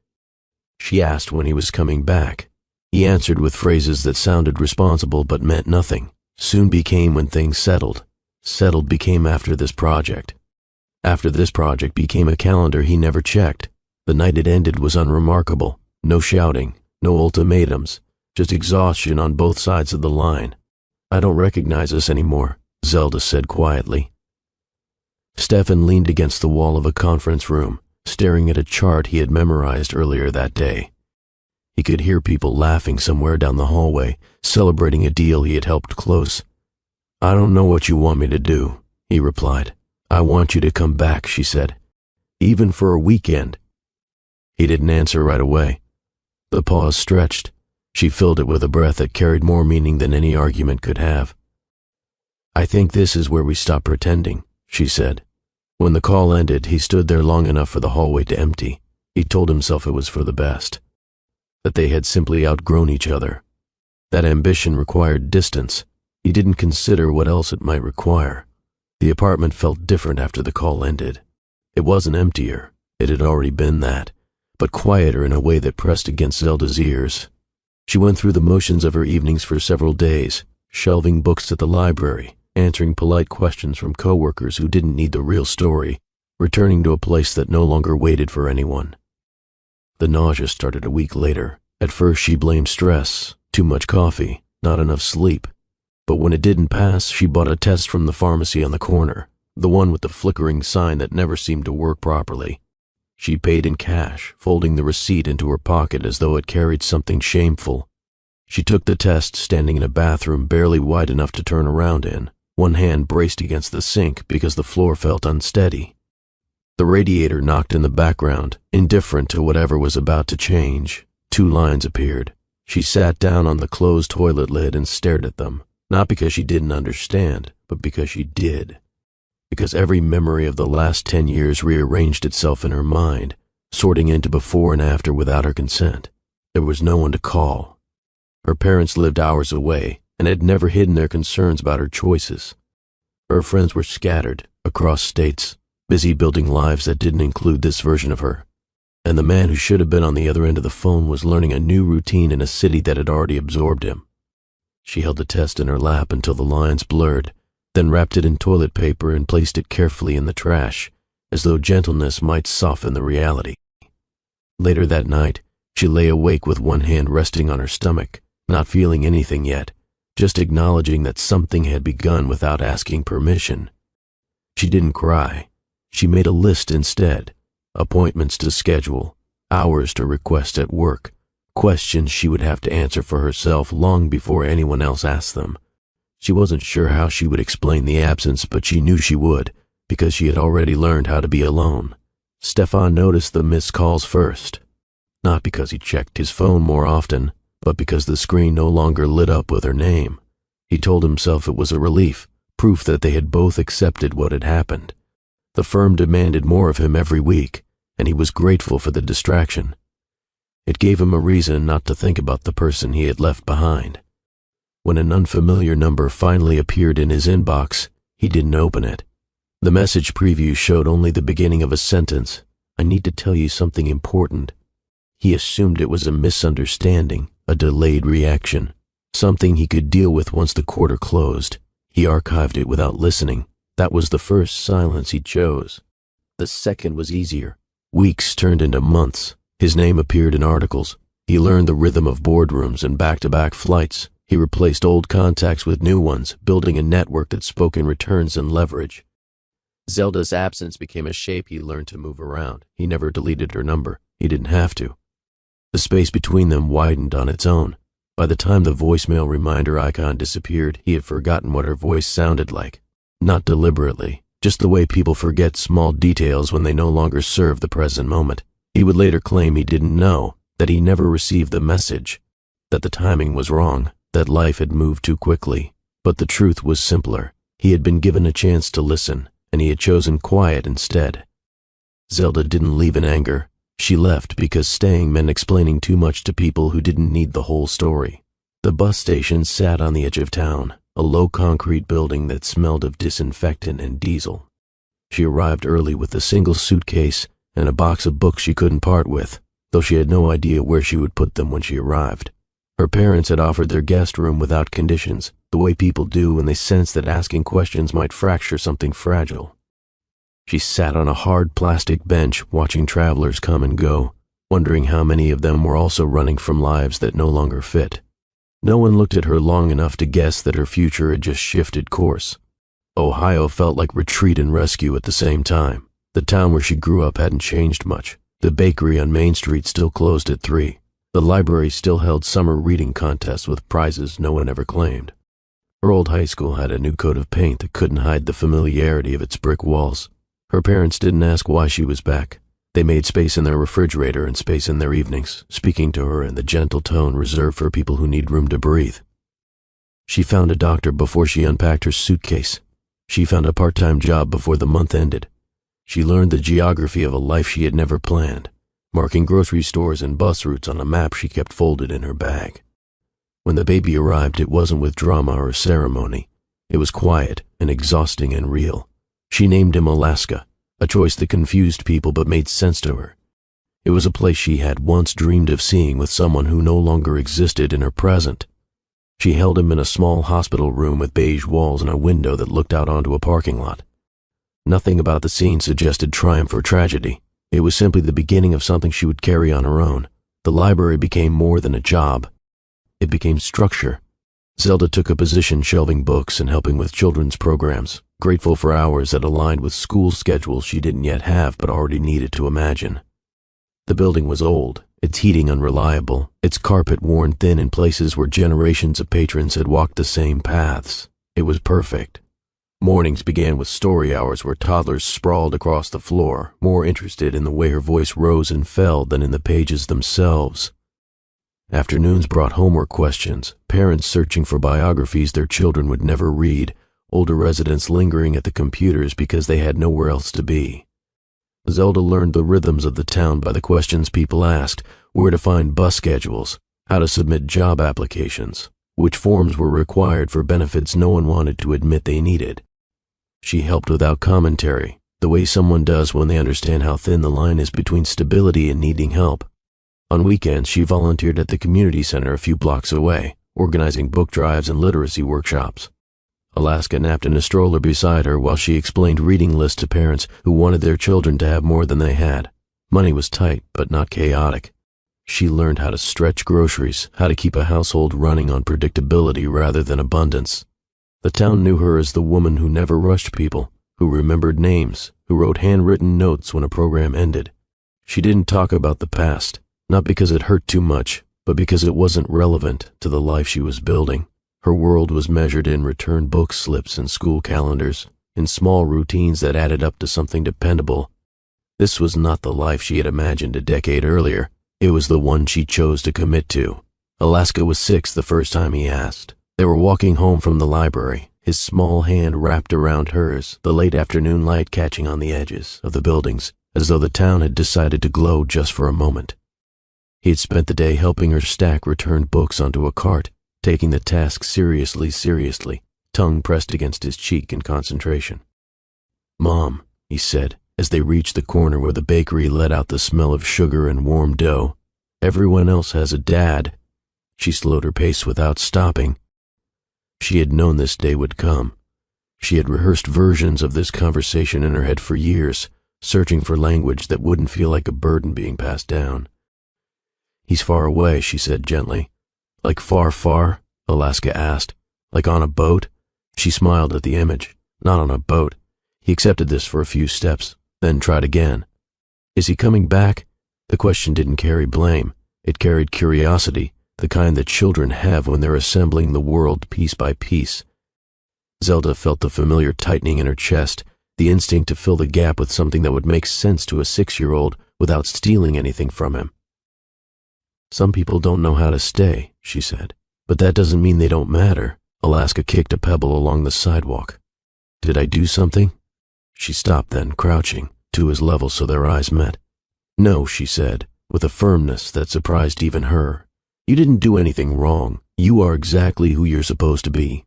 She asked when he was coming back. He answered with phrases that sounded responsible but meant nothing. Soon became when things settled. Settled became after this project. After this project became a calendar he never checked. The night it ended was unremarkable. No shouting, no ultimatums, just exhaustion on both sides of the line. "I don't recognize us anymore," Zelda said quietly. Stefan leaned against the wall of a conference room, staring at a chart he had memorized earlier that day. He could hear people laughing somewhere down the hallway, celebrating a deal he had helped close. "I don't know what you want me to do," he replied. "I want you to come back," she said. "Even for a weekend." He didn't answer right away. The pause stretched. She filled it with a breath that carried more meaning than any argument could have. "I think this is where we stop pretending," she said. When the call ended, he stood there long enough for the hallway to empty. He told himself it was for the best. That they had simply outgrown each other. That ambition required distance. He didn't consider what else it might require. The apartment felt different after the call ended. It wasn't emptier, It had already been that, but quieter in a way that pressed against Zelda's ears. She went through the motions of her evenings for several days, shelving books at the library, answering polite questions from coworkers who didn't need the real story, returning to a place that no longer waited for anyone. The nausea started a week later. At first she blamed stress, too much coffee, not enough sleep. But when it didn't pass, she bought a test from the pharmacy on the corner, the one with the flickering sign that never seemed to work properly. She paid in cash, folding the receipt into her pocket as though it carried something shameful. She took the test standing in a bathroom barely wide enough to turn around in, one hand braced against the sink because the floor felt unsteady. The radiator knocked in the background, indifferent to whatever was about to change. 2 lines appeared. She sat down on the closed toilet lid and stared at them, not because she didn't understand, but because she did. Because every memory of the last 10 years rearranged itself in her mind, sorting into before and after without her consent. There was no one to call. Her parents lived hours away and had never hidden their concerns about her choices. Her friends were scattered across states, busy building lives that didn't include this version of her. And the man who should have been on the other end of the phone was learning a new routine in a city that had already absorbed him. She held the test in her lap until the lines blurred, then wrapped it in toilet paper and placed it carefully in the trash, as though gentleness might soften the reality. Later that night, she lay awake with one hand resting on her stomach, not feeling anything yet, just acknowledging that something had begun without asking permission. She didn't cry. She made a list instead. Appointments to schedule, hours to request at work, questions she would have to answer for herself long before anyone else asked them. She wasn't sure how she would explain the absence, but she knew she would, because she had already learned how to be alone. Stefan noticed the missed calls first, not because he checked his phone more often, but because the screen no longer lit up with her name. He told himself it was a relief, proof that they had both accepted what had happened. The firm demanded more of him every week, and he was grateful for the distraction. It gave him a reason not to think about the person he had left behind. When an unfamiliar number finally appeared in his inbox, he didn't open it. The message preview showed only the beginning of a sentence. "I need to tell you something important." He assumed it was a misunderstanding, a delayed reaction, something he could deal with once the quarter closed. He archived it without listening. That was the first silence he chose. The second was easier. Weeks turned into months. His name appeared in articles. He learned the rhythm of boardrooms and back-to-back flights. He replaced old contacts with new ones, building a network that spoke in returns and leverage. Zelda's absence became a shape he learned to move around. He never deleted her number. He didn't have to. The space between them widened on its own. By the time the voicemail reminder icon disappeared, he had forgotten what her voice sounded like. Not deliberately, just the way people forget small details when they no longer serve the present moment. He would later claim he didn't know, that he never received the message, that the timing was wrong, that life had moved too quickly. But the truth was simpler. He had been given a chance to listen, and he had chosen quiet instead. Zelda didn't leave in anger. She left because staying meant explaining too much to people who didn't need the whole story. The bus station sat on the edge of town, a low concrete building that smelled of disinfectant and diesel. She arrived early with a single suitcase and a box of books she couldn't part with, though she had no idea where she would put them when she arrived. Her parents had offered their guest room without conditions, the way people do when they sense that asking questions might fracture something fragile. She sat on a hard plastic bench watching travelers come and go, wondering how many of them were also running from lives that no longer fit. No one looked at her long enough to guess that her future had just shifted course. Ohio felt like retreat and rescue at the same time. The town where she grew up hadn't changed much. The bakery on Main Street still closed at 3. The library still held summer reading contests with prizes no one ever claimed. Her old high school had a new coat of paint that couldn't hide the familiarity of its brick walls. Her parents didn't ask why she was back. They made space in their refrigerator and space in their evenings, speaking to her in the gentle tone reserved for people who need room to breathe. She found a doctor before she unpacked her suitcase. She found a part-time job before the month ended. She learned the geography of a life she had never planned, marking grocery stores and bus routes on a map she kept folded in her bag. When the baby arrived, it wasn't with drama or ceremony. It was quiet and exhausting and real. She named him Alaska, a choice that confused people but made sense to her. It was a place she had once dreamed of seeing with someone who no longer existed in her present. She held him in a small hospital room with beige walls and a window that looked out onto a parking lot. Nothing about the scene suggested triumph or tragedy. It was simply the beginning of something she would carry on her own. The library became more than a job. It became structure. Zelda took a position shelving books and helping with children's programs, grateful for hours that aligned with school schedules she didn't yet have but already needed to imagine. The building was old, its heating unreliable, its carpet worn thin in places where generations of patrons had walked the same paths. It was perfect. Mornings began with story hours where toddlers sprawled across the floor, more interested in the way her voice rose and fell than in the pages themselves. Afternoons brought homework questions, parents searching for biographies their children would never read, older residents lingering at the computers because they had nowhere else to be. Zelda learned the rhythms of the town by the questions people asked, where to find bus schedules, how to submit job applications, which forms were required for benefits no one wanted to admit they needed. She helped without commentary, the way someone does when they understand how thin the line is between stability and needing help. On weekends, she volunteered at the community center a few blocks away, organizing book drives and literacy workshops. Alaska napped in a stroller beside her while she explained reading lists to parents who wanted their children to have more than they had. Money was tight, but not chaotic. She learned how to stretch groceries, how to keep a household running on predictability rather than abundance. The town knew her as the woman who never rushed people, who remembered names, who wrote handwritten notes when a program ended. She didn't talk about the past, not because it hurt too much, but because it wasn't relevant to the life she was building. Her world was measured in return book slips and school calendars, in small routines that added up to something dependable. This was not the life she had imagined a decade earlier. It was the one she chose to commit to. Alaska was 6 the first time he asked. They were walking home from the library, his small hand wrapped around hers, the late afternoon light catching on the edges of the buildings, as though the town had decided to glow just for a moment. He had spent the day helping her stack returned books onto a cart, taking the task seriously, tongue pressed against his cheek in concentration. "Mom," he said, as they reached the corner where the bakery let out the smell of sugar and warm dough, "everyone else has a dad." She slowed her pace without stopping. She had known this day would come. She had rehearsed versions of this conversation in her head for years, searching for language that wouldn't feel like a burden being passed down. "He's far away," she said gently. "Like far, far?" Alaska asked. "Like on a boat?" She smiled at the image. "Not on a boat." He accepted this for a few steps, then tried again. "Is he coming back?" The question didn't carry blame. It carried curiosity, the kind that children have when they're assembling the world piece by piece. Zelda felt the familiar tightening in her chest, the instinct to fill the gap with something that would make sense to a 6-year-old without stealing anything from him. "Some people don't know how to stay," she said. "But that doesn't mean they don't matter." Alaska kicked a pebble along the sidewalk. "Did I do something?" She stopped then, crouching, to his level so their eyes met. "No," she said, with a firmness that surprised even her. "You didn't do anything wrong. You are exactly who you're supposed to be."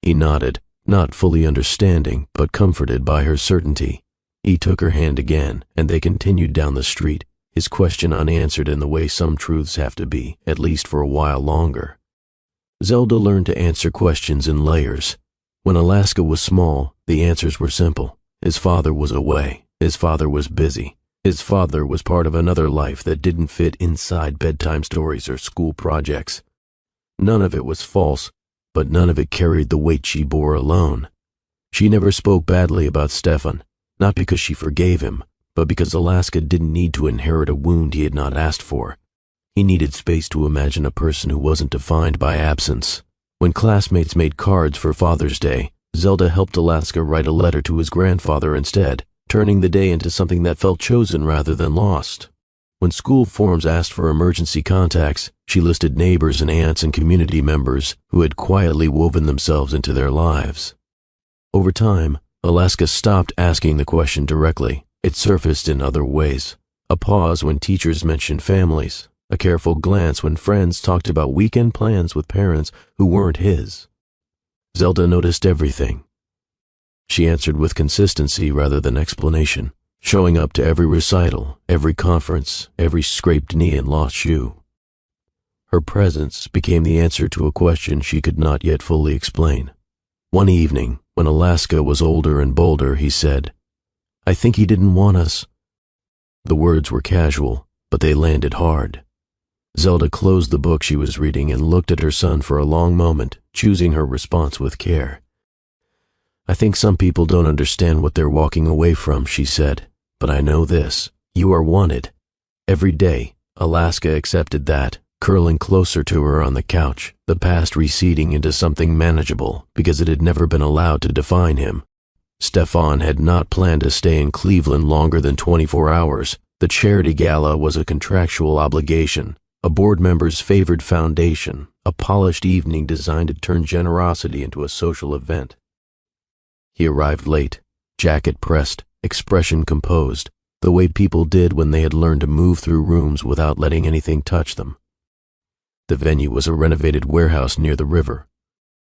He nodded, not fully understanding, but comforted by her certainty. He took her hand again, and they continued down the street, his question unanswered in the way some truths have to be, at least for a while longer. Zelda learned to answer questions in layers. When Alaska was small, the answers were simple. His father was away. His father was busy. His father was part of another life that didn't fit inside bedtime stories or school projects. None of it was false, but none of it carried the weight she bore alone. She never spoke badly about Stefan, not because she forgave him, but because Alaska didn't need to inherit a wound he had not asked for. He needed space to imagine a person who wasn't defined by absence. When classmates made cards for Father's Day, Zelda helped Alaska write a letter to his grandfather instead, turning the day into something that felt chosen rather than lost. When school forms asked for emergency contacts, she listed neighbors and aunts and community members who had quietly woven themselves into their lives. Over time, Alaska stopped asking the question directly. It surfaced in other ways. A pause when teachers mentioned families, a careful glance when friends talked about weekend plans with parents who weren't his. Zelda noticed everything. She answered with consistency rather than explanation, showing up to every recital, every conference, every scraped knee and lost shoe. Her presence became the answer to a question she could not yet fully explain. One evening, when Alaska was older and bolder, he said, "I think he didn't want us." The words were casual, but they landed hard. Zelda closed the book she was reading and looked at her son for a long moment, choosing her response with care. "I think some people don't understand what they're walking away from," she said, "but I know this. You are wanted." Every day, Alaska accepted that, curling closer to her on the couch, the past receding into something manageable because it had never been allowed to define him. Stefan had not planned to stay in Cleveland longer than 24 hours. The charity gala was a contractual obligation, a board member's favored foundation, a polished evening designed to turn generosity into a social event. He arrived late, jacket pressed, expression composed, the way people did when they had learned to move through rooms without letting anything touch them. The venue was a renovated warehouse near the river,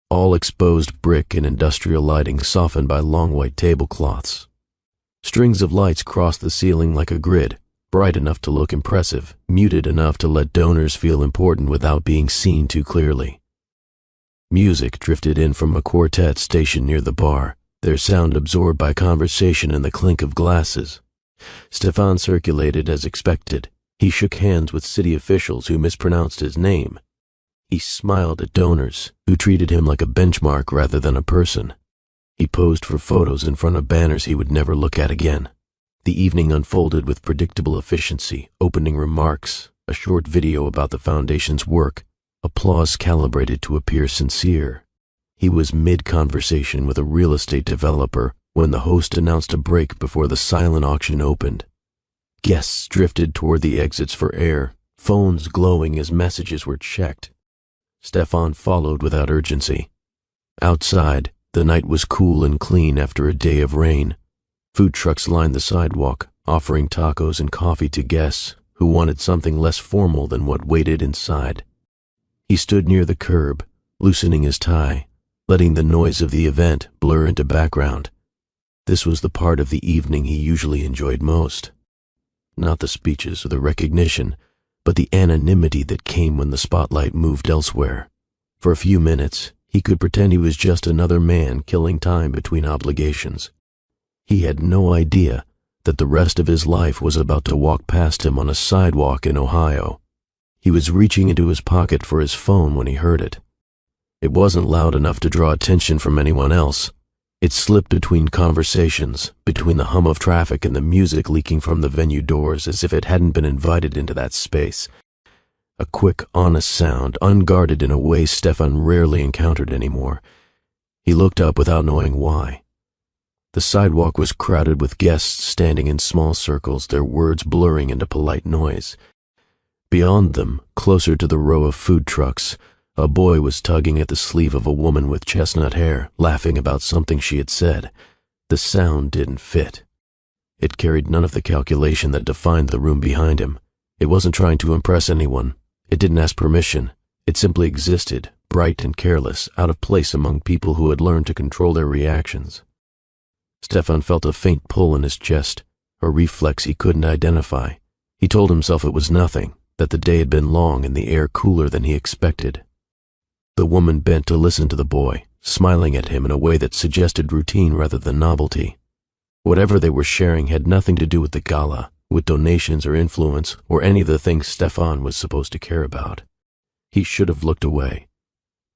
all exposed brick and industrial lighting softened by long white tablecloths. Strings of lights crossed the ceiling like a grid, bright enough to look impressive, muted enough to let donors feel important without being seen too clearly. Music drifted in from a quartet stationed near the bar, their sound absorbed by conversation and the clink of glasses. Stefan circulated as expected. He shook hands with city officials who mispronounced his name. He smiled at donors who treated him like a benchmark rather than a person. He posed for photos in front of banners he would never look at again. The evening unfolded with predictable efficiency, opening remarks, a short video about the foundation's work, applause calibrated to appear sincere. He was mid-conversation with a real estate developer when the host announced a break before the silent auction opened. Guests drifted toward the exits for air, phones glowing as messages were checked. Stefan followed without urgency. Outside, the night was cool and clean after a day of rain. Food trucks lined the sidewalk, offering tacos and coffee to guests who wanted something less formal than what waited inside. He stood near the curb, loosening his tie, letting the noise of the event blur into background. This was the part of the evening he usually enjoyed most. Not the speeches or the recognition, but the anonymity that came when the spotlight moved elsewhere. For a few minutes, he could pretend he was just another man killing time between obligations. He had no idea that the rest of his life was about to walk past him on a sidewalk in Ohio. He was reaching into his pocket for his phone when he heard it. It wasn't loud enough to draw attention from anyone else. It slipped between conversations, between the hum of traffic and the music leaking from the venue doors as if it hadn't been invited into that space. A quick, honest sound, unguarded in a way Stefan rarely encountered anymore. He looked up without knowing why. The sidewalk was crowded with guests standing in small circles, their words blurring into polite noise. Beyond them, closer to the row of food trucks, a boy was tugging at the sleeve of a woman with chestnut hair, laughing about something she had said. The sound didn't fit. It carried none of the calculation that defined the room behind him. It wasn't trying to impress anyone. It didn't ask permission. It simply existed, bright and careless, out of place among people who had learned to control their reactions. Stefan felt a faint pull in his chest, a reflex he couldn't identify. He told himself it was nothing, that the day had been long and the air cooler than he expected. The woman bent to listen to the boy, smiling at him in a way that suggested routine rather than novelty. Whatever they were sharing had nothing to do with the gala, with donations or influence, or any of the things Stefan was supposed to care about. He should have looked away.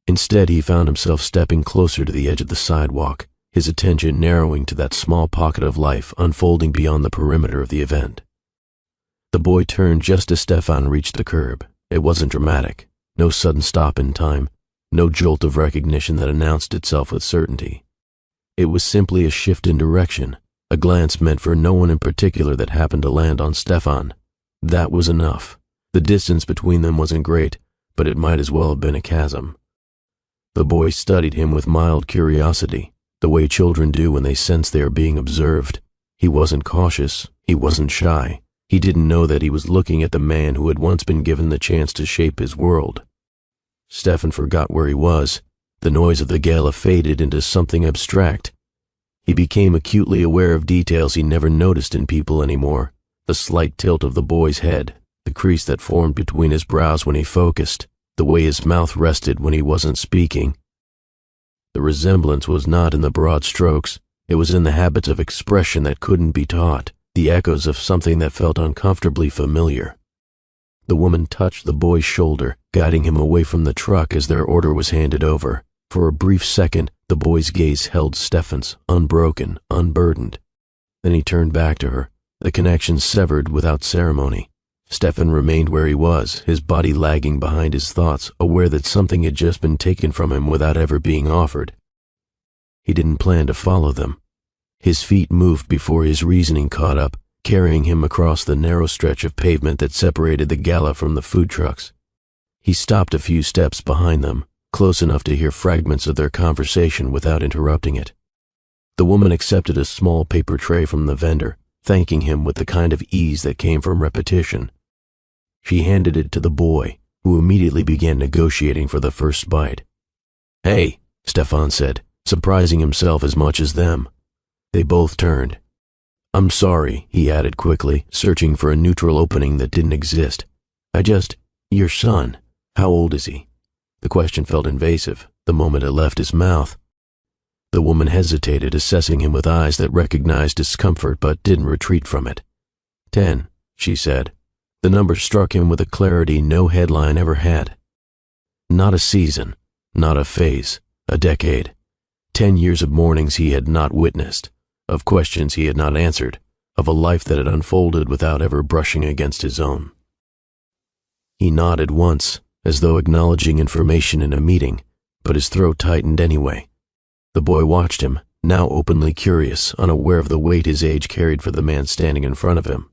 Instead, he found himself stepping closer to the edge of the sidewalk, his attention narrowing to that small pocket of life unfolding beyond the perimeter of the event. The boy turned just as Stefan reached the curb. It wasn't dramatic, no sudden stop in time, no jolt of recognition that announced itself with certainty. It was simply a shift in direction, a glance meant for no one in particular that happened to land on Stefan. That was enough. The distance between them wasn't great, but it might as well have been a chasm. The boy studied him with mild curiosity, the way children do when they sense they are being observed. He wasn't cautious, he wasn't shy. He didn't know that he was looking at the man who had once been given the chance to shape his world. Stefan forgot where he was. The noise of the gala faded into something abstract. He became acutely aware of details he never noticed in people anymore. The slight tilt of the boy's head, the crease that formed between his brows when he focused, the way his mouth rested when he wasn't speaking. The resemblance was not in the broad strokes. It was in the habits of expression that couldn't be taught, the echoes of something that felt uncomfortably familiar. The woman touched the boy's shoulder, guiding him away from the truck as their order was handed over. For a brief second, the boy's gaze held Stefan's, unbroken, unburdened. Then he turned back to her, the connection severed without ceremony. Stefan remained where he was, his body lagging behind his thoughts, aware that something had just been taken from him without ever being offered. He didn't plan to follow them. His feet moved before his reasoning caught up, carrying him across the narrow stretch of pavement that separated the gala from the food trucks. He stopped a few steps behind them, close enough to hear fragments of their conversation without interrupting it. The woman accepted a small paper tray from the vendor, thanking him with the kind of ease that came from repetition. She handed it to the boy, who immediately began negotiating for the first bite. "Hey," Stefan said, surprising himself as much as them. They both turned. "I'm sorry," he added quickly, searching for a neutral opening that didn't exist. Your son, how old is he?" The question felt invasive the moment it left his mouth. The woman hesitated, assessing him with eyes that recognized discomfort but didn't retreat from it. 10, she said. The number struck him with a clarity no headline ever had. Not a season, not a phase, a decade. 10 years of mornings he had not witnessed, of questions he had not answered, of a life that had unfolded without ever brushing against his own. He nodded once, as though acknowledging information in a meeting, but his throat tightened anyway. The boy watched him, now openly curious, unaware of the weight his age carried for the man standing in front of him.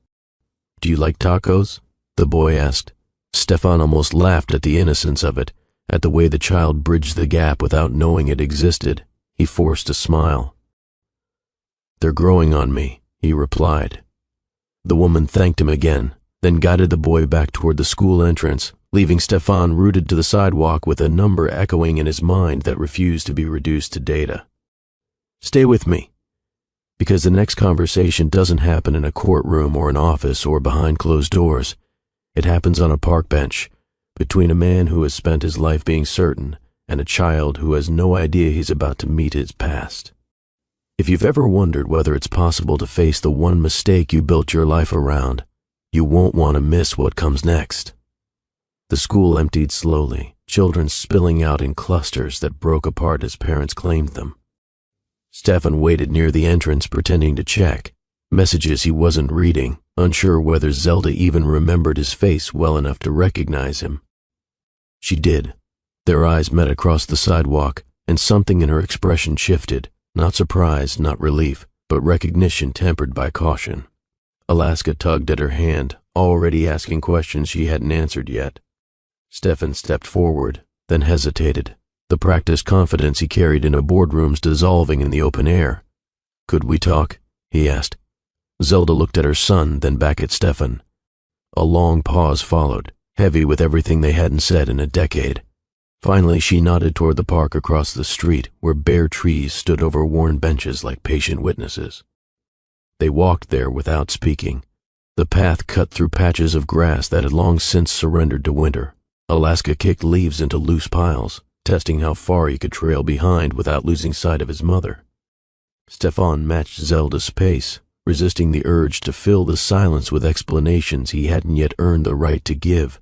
"Do you like tacos?" the boy asked. Stefan almost laughed at the innocence of it, at the way the child bridged the gap without knowing it existed. He forced a smile. "They're growing on me," he replied. The woman thanked him again, then guided the boy back toward the school entrance, leaving Stefan rooted to the sidewalk with a number echoing in his mind that refused to be reduced to data. "Stay with me," because the next conversation doesn't happen in a courtroom or an office or behind closed doors. It happens on a park bench, between a man who has spent his life being certain and a child who has no idea he's about to meet his past. If you've ever wondered whether it's possible to face the one mistake you built your life around, you won't want to miss what comes next. The school emptied slowly, children spilling out in clusters that broke apart as parents claimed them. Stefan waited near the entrance, pretending to check messages he wasn't reading, unsure whether Zelda even remembered his face well enough to recognize him. She did. Their eyes met across the sidewalk, and something in her expression shifted, not surprise, not relief, but recognition tempered by caution. Alaska tugged at her hand, already asking questions she hadn't answered yet. Stefan stepped forward, then hesitated, the practiced confidence he carried in boardrooms dissolving in the open air. "Could we talk?" he asked. Zelda looked at her son, then back at Stefan. A long pause followed, heavy with everything they hadn't said in a decade. Finally, she nodded toward the park across the street, where bare trees stood over worn benches like patient witnesses. They walked there without speaking. The path cut through patches of grass that had long since surrendered to winter. Alaska kicked leaves into loose piles, testing how far he could trail behind without losing sight of his mother. Stefan matched Zelda's pace, resisting the urge to fill the silence with explanations he hadn't yet earned the right to give.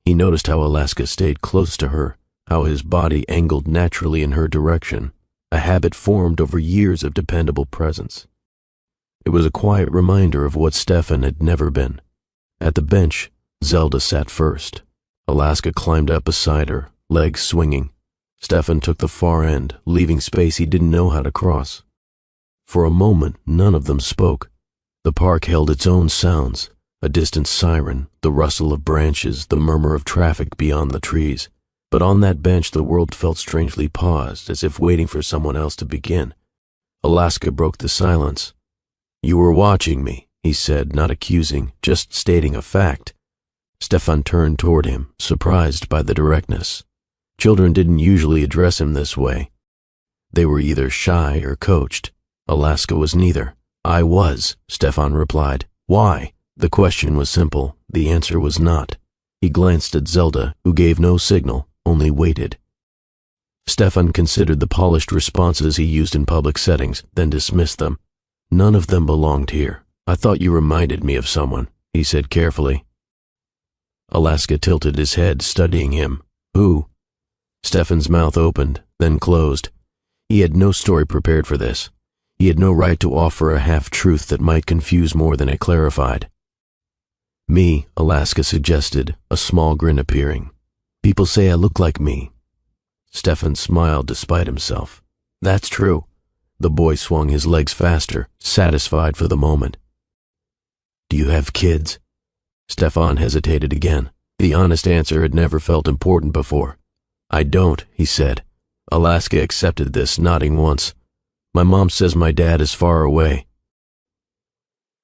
He noticed how Alaska stayed close to her, how his body angled naturally in her direction, a habit formed over years of dependable presence. It was a quiet reminder of what Stefan had never been. At the bench, Zelda sat first. Alaska climbed up beside her, legs swinging. Stefan took the far end, leaving space he didn't know how to cross. For a moment, none of them spoke. The park held its own sounds, a distant siren, the rustle of branches, the murmur of traffic beyond the trees. But on that bench, the world felt strangely paused, as if waiting for someone else to begin. Alaska broke the silence. "You were watching me," he said, not accusing, just stating a fact. Stefan turned toward him, surprised by the directness. Children didn't usually address him this way. They were either shy or coached. Alaska was neither. I was, Stefan replied. Why? The question was simple. The answer was not. He glanced at Zelda, who gave no signal, only waited. Stefan considered the polished responses he used in public settings, then dismissed them. None of them belonged here. I thought you reminded me of someone, he said carefully. Alaska tilted his head, studying him. Who? Stefan's mouth opened, then closed. He had no story prepared for this. He had no right to offer a half-truth that might confuse more than it clarified. Me, Alaska suggested, a small grin appearing. People say I look like me. Stefan smiled despite himself. That's true. The boy swung his legs faster, satisfied for the moment. Do you have kids? Stefan hesitated again. The honest answer had never felt important before. I don't, he said. Alaska accepted this, nodding once. My mom says my dad is far away.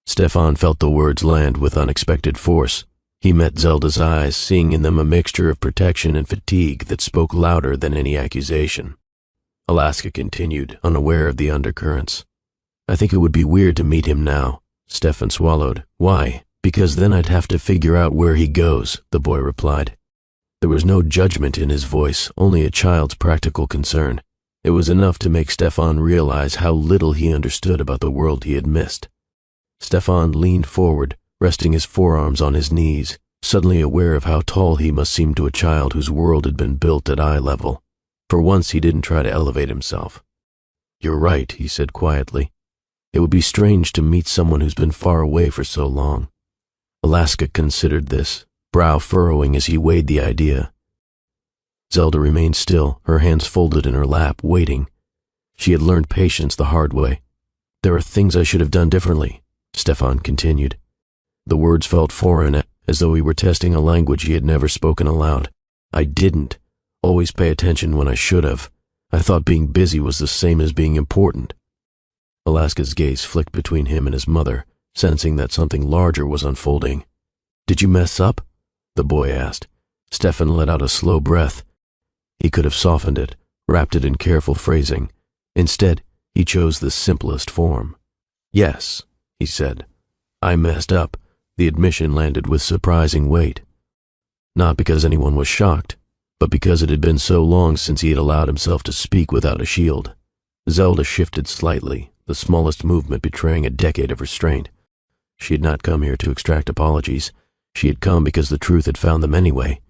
Stefan felt the words land with unexpected force. He met Zelda's eyes, seeing in them a mixture of protection and fatigue that spoke louder than any accusation. Alaska continued, unaware of the undercurrents. I think it would be weird to meet him now. Stefan swallowed. Why? Because then I'd have to figure out where he goes, the boy replied. There was no judgment in his voice, only a child's practical concern. It was enough to make Stefan realize how little he understood about the world he had missed. Stefan leaned forward, resting his forearms on his knees, suddenly aware of how tall he must seem to a child whose world had been built at eye level. For once he didn't try to elevate himself. You're right, he said quietly. It would be strange to meet someone who's been far away for so long. Alaska considered this, brow furrowing as he weighed the idea. Zelda remained still, her hands folded in her lap, waiting. She had learned patience the hard way. There are things I should have done differently, Stefan continued. The words felt foreign, as though he were testing a language he had never spoken aloud. I didn't always pay attention when I should have. I thought being busy was the same as being important. Alaska's gaze flicked between him and his mother, sensing that something larger was unfolding. Did you mess up? The boy asked. Stefan let out a slow breath. He could have softened it, wrapped it in careful phrasing. Instead, he chose the simplest form. Yes, he said. I messed up. The admission landed with surprising weight. Not because anyone was shocked, but because it had been so long since he had allowed himself to speak without a shield. Zelda shifted slightly, the smallest movement betraying a decade of restraint. She had not come here to extract apologies. She had come because the truth had found them anyway.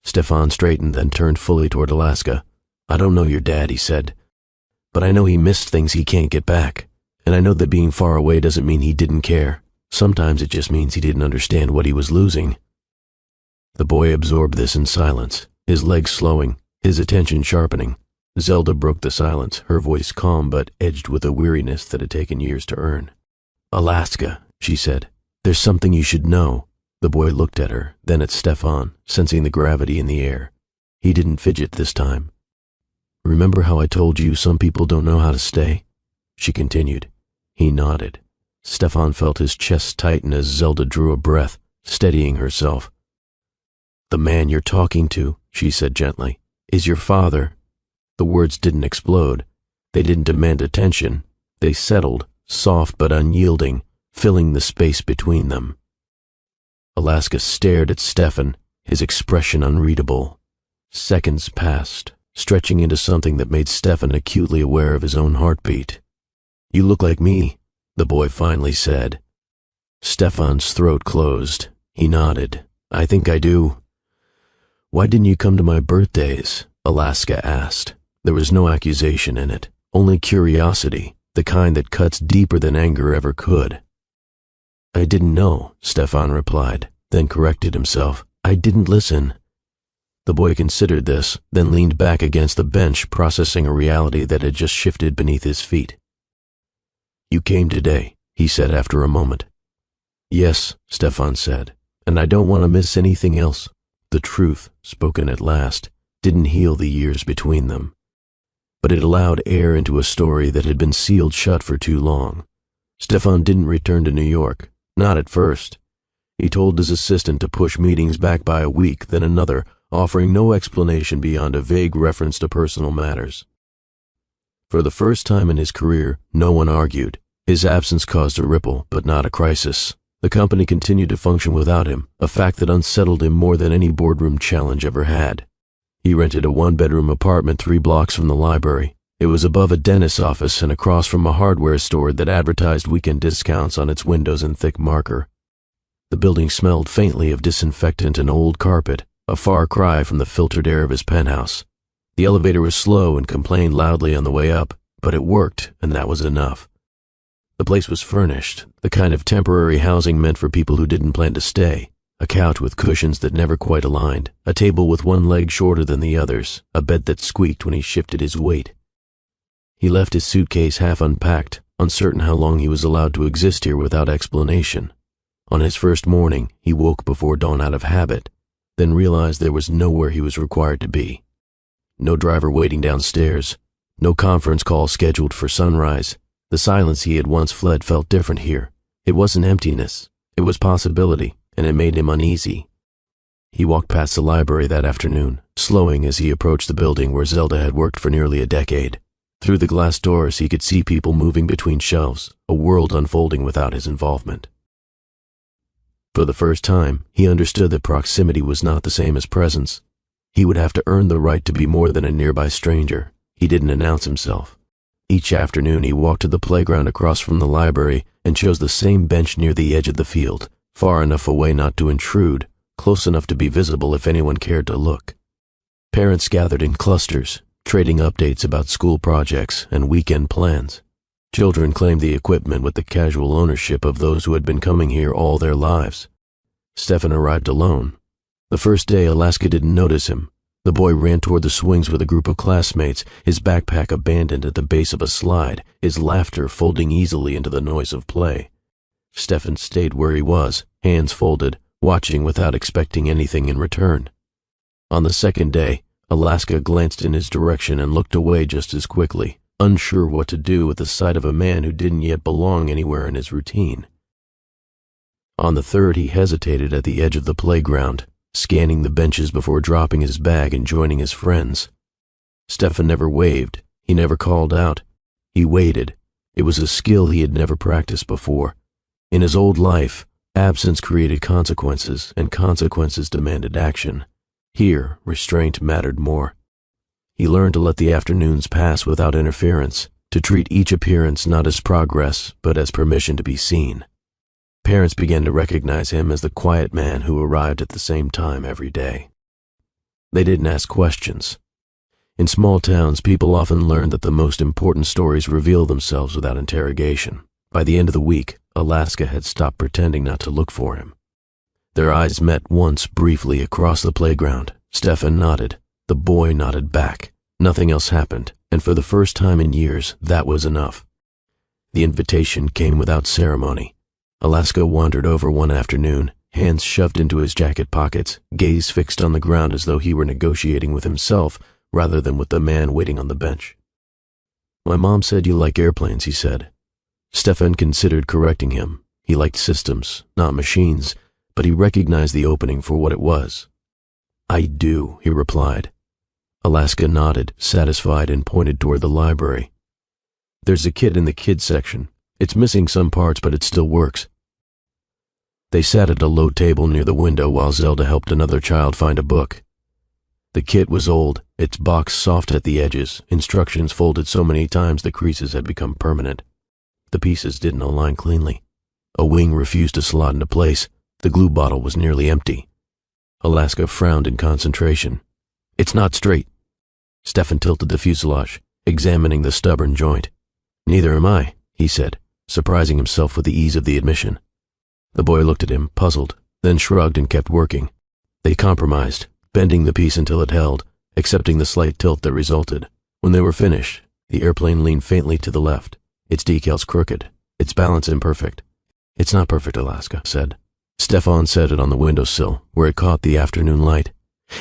Stefan straightened, then turned fully toward Alaska. I don't know your dad, he said, but I know he missed things he can't get back, and I know that being far away doesn't mean he didn't care. Sometimes it just means he didn't understand what he was losing. The boy absorbed this in silence, his legs slowing, his attention sharpening. Zelda broke the silence, her voice calm but edged with a weariness that had taken years to earn. Alaska, she said, there's something you should know. The boy looked at her, then at Stefan, sensing the gravity in the air. He didn't fidget this time. Remember how I told you some people don't know how to stay? She continued. He nodded. Stefan felt his chest tighten as Zelda drew a breath, steadying herself. The man you're talking to, she said gently, is your father. The words didn't explode. They didn't demand attention. They settled, soft but unyielding, filling the space between them. Alaska stared at Stefan, his expression unreadable. Seconds passed, stretching into something that made Stefan acutely aware of his own heartbeat. You look like me, the boy finally said. Stefan's throat closed. He nodded. I think I do. Why didn't you come to my birthdays? Alaska asked. There was no accusation in it, only curiosity, the kind that cuts deeper than anger ever could. I didn't know, Stefan replied, then corrected himself. I didn't listen. The boy considered this, then leaned back against the bench, processing a reality that had just shifted beneath his feet. You came today, he said after a moment. Yes, Stefan said, and I don't want to miss anything else. The truth, spoken at last, didn't heal the years between them. But it allowed air into a story that had been sealed shut for too long. Stefan didn't return to New York, not at first. He told his assistant to push meetings back by a week, then another, offering no explanation beyond a vague reference to personal matters. For the first time in his career, no one argued. His absence caused a ripple, but not a crisis. The company continued to function without him, a fact that unsettled him more than any boardroom challenge ever had. He rented a one-bedroom apartment 3 blocks from the library. It was above a dentist's office and across from a hardware store that advertised weekend discounts on its windows in thick marker. The building smelled faintly of disinfectant and old carpet, a far cry from the filtered air of his penthouse. The elevator was slow and complained loudly on the way up, but it worked, and that was enough. The place was furnished, the kind of temporary housing meant for people who didn't plan to stay. A couch with cushions that never quite aligned, a table with one leg shorter than the others, a bed that squeaked when he shifted his weight. He left his suitcase half unpacked, uncertain how long he was allowed to exist here without explanation. On his first morning, he woke before dawn out of habit, then realized there was nowhere he was required to be. No driver waiting downstairs, no conference call scheduled for sunrise. The silence he had once fled felt different here. It wasn't emptiness, it was possibility, and it made him uneasy. He walked past the library that afternoon, slowing as he approached the building where Zelda had worked for nearly a decade. Through the glass doors, he could see people moving between shelves, a world unfolding without his involvement. For the first time, he understood that proximity was not the same as presence. He would have to earn the right to be more than a nearby stranger. He didn't announce himself. Each afternoon, he walked to the playground across from the library and chose the same bench near the edge of the field, far enough away not to intrude, close enough to be visible if anyone cared to look. Parents gathered in clusters, trading updates about school projects and weekend plans. Children claimed the equipment with the casual ownership of those who had been coming here all their lives. Stefan arrived alone. The first day, Alaska didn't notice him. The boy ran toward the swings with a group of classmates, his backpack abandoned at the base of a slide, his laughter folding easily into the noise of play. Stefan stayed where he was, hands folded, watching without expecting anything in return. On the second day, Alaska glanced in his direction and looked away just as quickly, unsure what to do with the sight of a man who didn't yet belong anywhere in his routine. On the third, he hesitated at the edge of the playground, scanning the benches before dropping his bag and joining his friends. Stefan never waved, he never called out. He waited. It was a skill he had never practiced before. In his old life, absence created consequences, and consequences demanded action. Here, restraint mattered more. He learned to let the afternoons pass without interference, to treat each appearance not as progress, but as permission to be seen. Parents began to recognize him as the quiet man who arrived at the same time every day. They didn't ask questions. In small towns, people often learned that the most important stories reveal themselves without interrogation. By the end of the week, Alaska had stopped pretending not to look for him. Their eyes met once briefly across the playground. Stefan nodded. The boy nodded back. Nothing else happened, and for the first time in years, that was enough. The invitation came without ceremony. Alaska wandered over one afternoon, hands shoved into his jacket pockets, gaze fixed on the ground as though he were negotiating with himself rather than with the man waiting on the bench. "My mom said you like airplanes," he said. Stefan considered correcting him. He liked systems, not machines, but he recognized the opening for what it was. "I do," he replied. Alaska nodded, satisfied, and pointed toward the library. "There's a kit in the kids section. It's missing some parts, but it still works." They sat at a low table near the window while Zelda helped another child find a book. The kit was old, its box soft at the edges, instructions folded so many times the creases had become permanent. The pieces didn't align cleanly. A wing refused to slot into place. The glue bottle was nearly empty. Alaska frowned in concentration. "It's not straight." Stefan tilted the fuselage, examining the stubborn joint. "Neither am I," he said, surprising himself with the ease of the admission. The boy looked at him, puzzled, then shrugged and kept working. They compromised, bending the piece until it held, accepting the slight tilt that resulted. When they were finished, the airplane leaned faintly to the left, its decals crooked, its balance imperfect. "It's not perfect," Alaska said. Stefan set it on the windowsill, where it caught the afternoon light.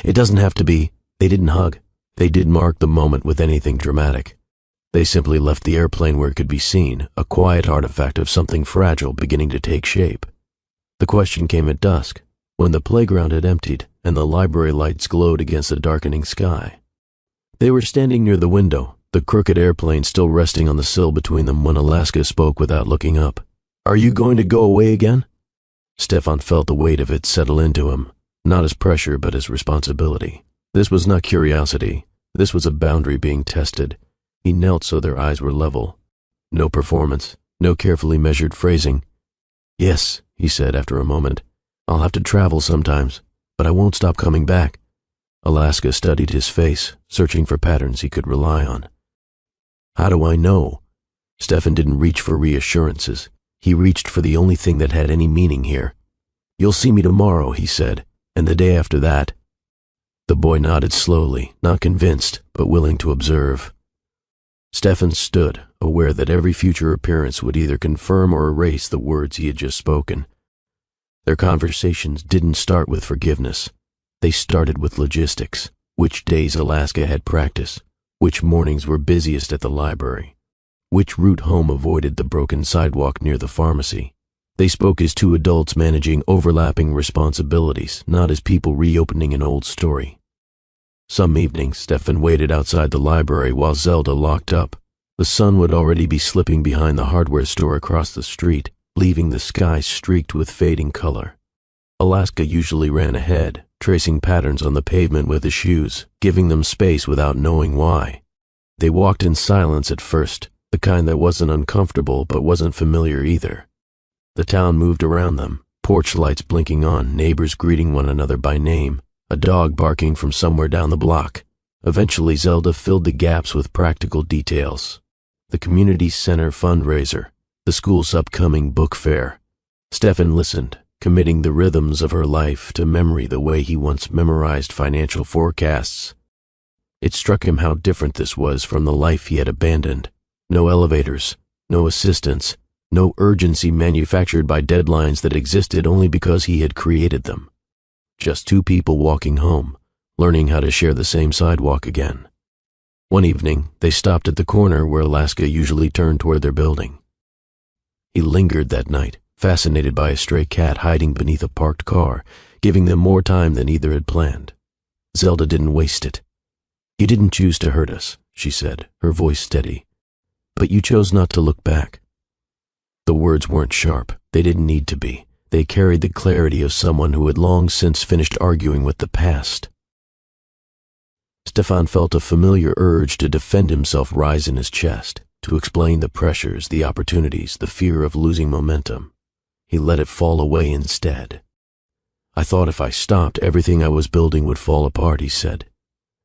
"It doesn't have to be." They didn't hug. They didn't mark the moment with anything dramatic. They simply left the airplane where it could be seen, a quiet artifact of something fragile beginning to take shape. The question came at dusk, when the playground had emptied and the library lights glowed against the darkening sky. They were standing near the window, the crooked airplane still resting on the sill between them when Alaska spoke without looking up. "Are you going to go away again?" Stefan felt the weight of it settle into him, not as pressure but as responsibility. This was not curiosity. This was a boundary being tested. He knelt so their eyes were level. No performance, no carefully measured phrasing. "Yes," he said after a moment. "I'll have to travel sometimes, but I won't stop coming back." Alaska studied his face, searching for patterns he could rely on. "How do I know?" Stefan didn't reach for reassurances. He reached for the only thing that had any meaning here. "You'll see me tomorrow," he said, "and the day after that." The boy nodded slowly, not convinced, but willing to observe. Stefan stood, aware that every future appearance would either confirm or erase the words he had just spoken. Their conversations didn't start with forgiveness. They started with logistics, which days Alaska had practice, which mornings were busiest at the library, which route home avoided the broken sidewalk near the pharmacy. They spoke as two adults managing overlapping responsibilities, not as people reopening an old story. Some evenings, Stefan waited outside the library while Zelda locked up. The sun would already be slipping behind the hardware store across the street, leaving the sky streaked with fading color. Alaska usually ran ahead, tracing patterns on the pavement with his shoes, giving them space without knowing why. They walked in silence at first, the kind that wasn't uncomfortable but wasn't familiar either. The town moved around them, porch lights blinking on, neighbors greeting one another by name, a dog barking from somewhere down the block. Eventually, Zelda filled the gaps with practical details. The community center fundraiser, the school's upcoming book fair. Stefan listened, committing the rhythms of her life to memory the way he once memorized financial forecasts. It struck him how different this was from the life he had abandoned. No elevators, no assistants, no urgency manufactured by deadlines that existed only because he had created them. Just two people walking home, learning how to share the same sidewalk again. One evening, they stopped at the corner where Alaska usually turned toward their building. He lingered that night, fascinated by a stray cat hiding beneath a parked car, giving them more time than either had planned. Zelda didn't waste it. "You didn't choose to hurt us," she said, her voice steady. "But you chose not to look back." The words weren't sharp. They didn't need to be. They carried the clarity of someone who had long since finished arguing with the past. Stefan felt a familiar urge to defend himself rise in his chest, to explain the pressures, the opportunities, the fear of losing momentum. He let it fall away instead. "I thought if I stopped, everything I was building would fall apart," he said.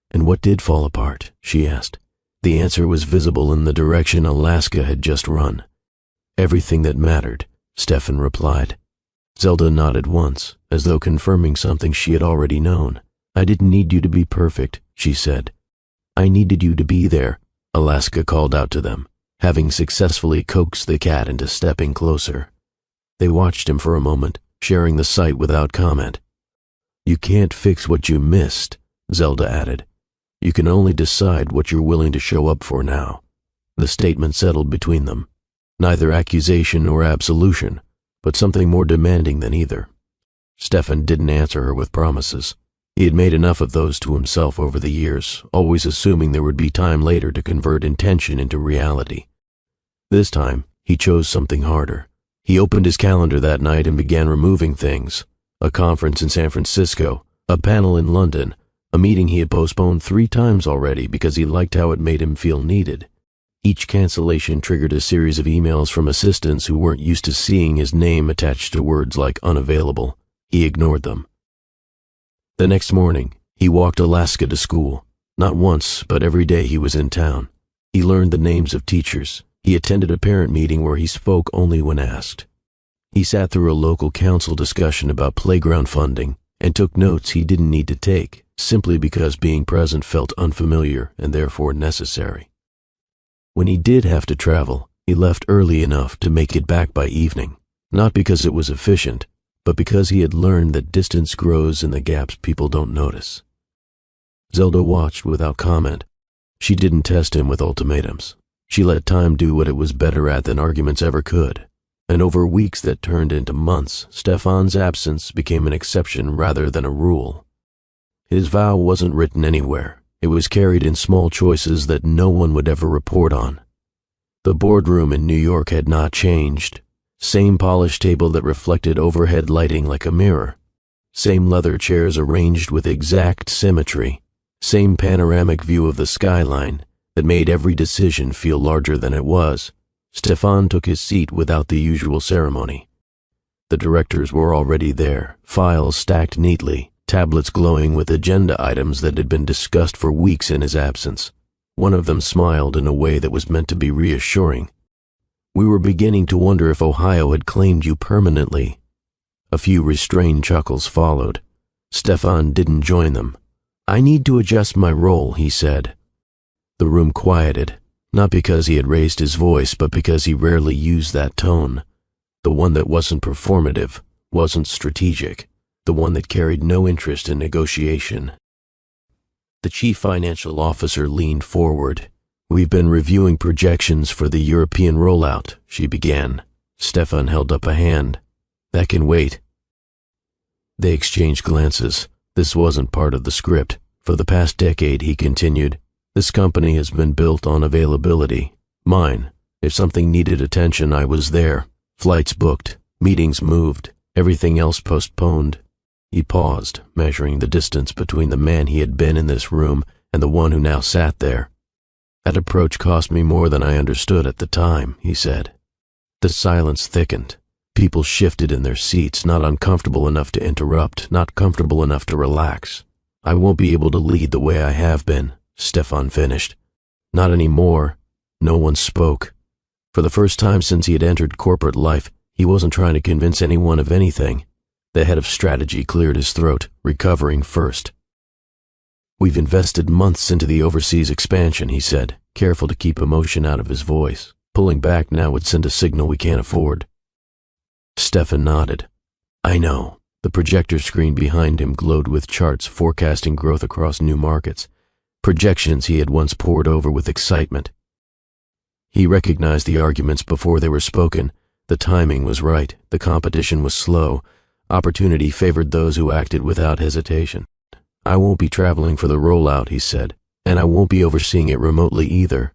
"And what did fall apart?" she asked. The answer was visible in the direction Alaska had just run. "Everything that mattered," Stefan replied. Zelda nodded once, as though confirming something she had already known. "I didn't need you to be perfect," she said. "I needed you to be there," Alaska called out to them, having successfully coaxed the cat into stepping closer. They watched him for a moment, sharing the sight without comment. "You can't fix what you missed," Zelda added. "You can only decide what you're willing to show up for now." The statement settled between them. Neither accusation nor absolution, but something more demanding than either. Stefan didn't answer her with promises. He had made enough of those to himself over the years, always assuming there would be time later to convert intention into reality. This time, he chose something harder. He opened his calendar that night and began removing things. A conference in San Francisco, a panel in London, a meeting he had postponed 3 times already because he liked how it made him feel needed. Each cancellation triggered a series of emails from assistants who weren't used to seeing his name attached to words like unavailable. He ignored them. The next morning, he walked Alaska to school. Not once, but every day he was in town. He learned the names of teachers. He attended a parent meeting where he spoke only when asked. He sat through a local council discussion about playground funding and took notes he didn't need to take, simply because being present felt unfamiliar and therefore necessary. When he did have to travel, he left early enough to make it back by evening, not because it was efficient, but because he had learned that distance grows in the gaps people don't notice. Zelda watched without comment. She didn't test him with ultimatums. She let time do what it was better at than arguments ever could. And over weeks that turned into months, Stefan's absence became an exception rather than a rule. His vow wasn't written anywhere. It was carried in small choices that no one would ever report on. The boardroom in New York had not changed. Same polished table that reflected overhead lighting like a mirror. Same leather chairs arranged with exact symmetry. Same panoramic view of the skyline that made every decision feel larger than it was. Stefan took his seat without the usual ceremony. The directors were already there, files stacked neatly, tablets glowing with agenda items that had been discussed for weeks in his absence. One of them smiled in a way that was meant to be reassuring. "We were beginning to wonder if Ohio had claimed you permanently." A few restrained chuckles followed. Stefan didn't join them. "I need to adjust my role," he said. The room quieted, not because he had raised his voice, but because he rarely used that tone. The one that wasn't performative, wasn't strategic, the one that carried no interest in negotiation. The chief financial officer leaned forward. "We've been reviewing projections for the European rollout," she began. Stefan held up a hand. "That can wait." They exchanged glances. This wasn't part of the script. For the past decade, he continued, "This company has been built on availability. Mine. If something needed attention, I was there. Flights booked, meetings moved, everything else postponed." He paused, measuring the distance between the man he had been in this room and the one who now sat there. "That approach cost me more than I understood at the time," he said. The silence thickened. People shifted in their seats, not uncomfortable enough to interrupt, not comfortable enough to relax. "I won't be able to lead the way I have been," Stefan finished. "Not anymore." No one spoke. For the first time since he had entered corporate life, he wasn't trying to convince anyone of anything. The head of strategy cleared his throat, recovering first. "We've invested months into the overseas expansion," he said, careful to keep emotion out of his voice. "Pulling back now would send a signal we can't afford." Stefan nodded. "I know." The projector screen behind him glowed with charts forecasting growth across new markets, projections he had once pored over with excitement. He recognized the arguments before they were spoken. The timing was right, the competition was slow, opportunity favored those who acted without hesitation. "I won't be traveling for the rollout," he said, "and I won't be overseeing it remotely either."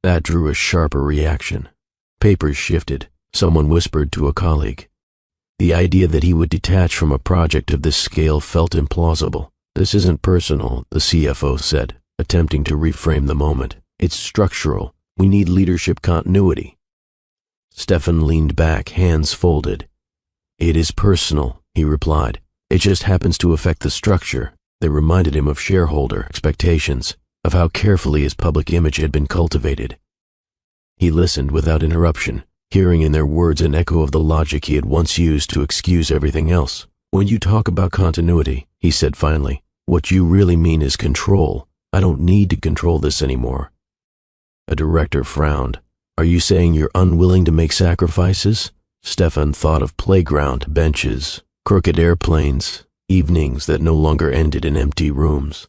That drew a sharper reaction. Papers shifted. Someone whispered to a colleague. The idea that he would detach from a project of this scale felt implausible. "This isn't personal," the CFO said, attempting to reframe the moment. "It's structural. We need leadership continuity." Stefan leaned back, hands folded. "It is personal," he replied. "It just happens to affect the structure." They reminded him of shareholder expectations, of how carefully his public image had been cultivated. He listened without interruption, hearing in their words an echo of the logic he had once used to excuse everything else. "When you talk about continuity," he said finally, "what you really mean is control. I don't need to control this anymore." A director frowned. "Are you saying you're unwilling to make sacrifices?" Stefan thought of playground benches, crooked airplanes, evenings that no longer ended in empty rooms.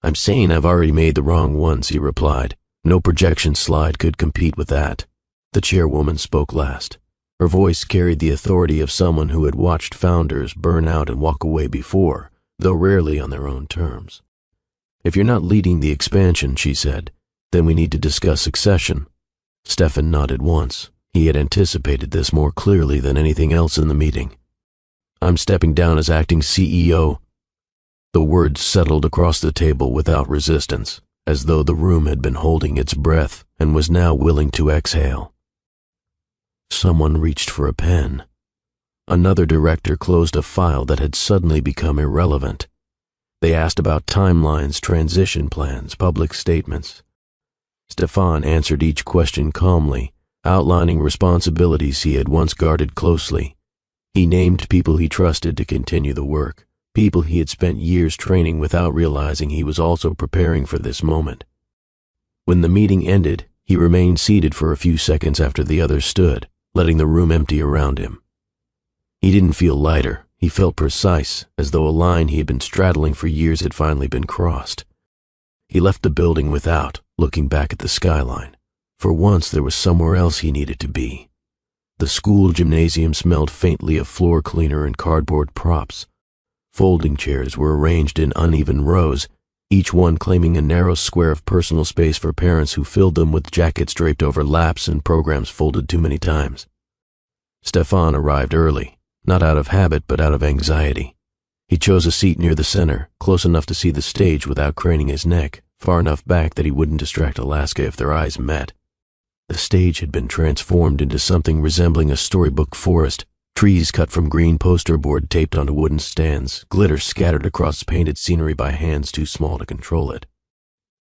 "I'm saying I've already made the wrong ones," he replied. "No projection slide could compete with that." The chairwoman spoke last. Her voice carried the authority of someone who had watched founders burn out and walk away before, though rarely on their own terms. "If you're not leading the expansion," she said, "then we need to discuss succession." Stefan nodded once. He had anticipated this more clearly than anything else in the meeting. "I'm stepping down as acting CEO." The words settled across the table without resistance, as though the room had been holding its breath and was now willing to exhale. Someone reached for a pen. Another director closed a file that had suddenly become irrelevant. They asked about timelines, transition plans, public statements. Stefan answered each question calmly, outlining responsibilities he had once guarded closely. He named people he trusted to continue the work, people he had spent years training without realizing he was also preparing for this moment. When the meeting ended, he remained seated for a few seconds after the others stood, letting the room empty around him. He didn't feel lighter. He felt precise, as though a line he had been straddling for years had finally been crossed. He left the building without looking back at the skyline. For once there was somewhere else he needed to be. The school gymnasium smelled faintly of floor cleaner and cardboard props. Folding chairs were arranged in uneven rows, each one claiming a narrow square of personal space for parents who filled them with jackets draped over laps and programs folded too many times. Stefan arrived early, not out of habit but out of anxiety. He chose a seat near the center, close enough to see the stage without craning his neck, far enough back that he wouldn't distract Alaska if their eyes met. The stage had been transformed into something resembling a storybook forest, trees cut from green poster board taped onto wooden stands, glitter scattered across painted scenery by hands too small to control it.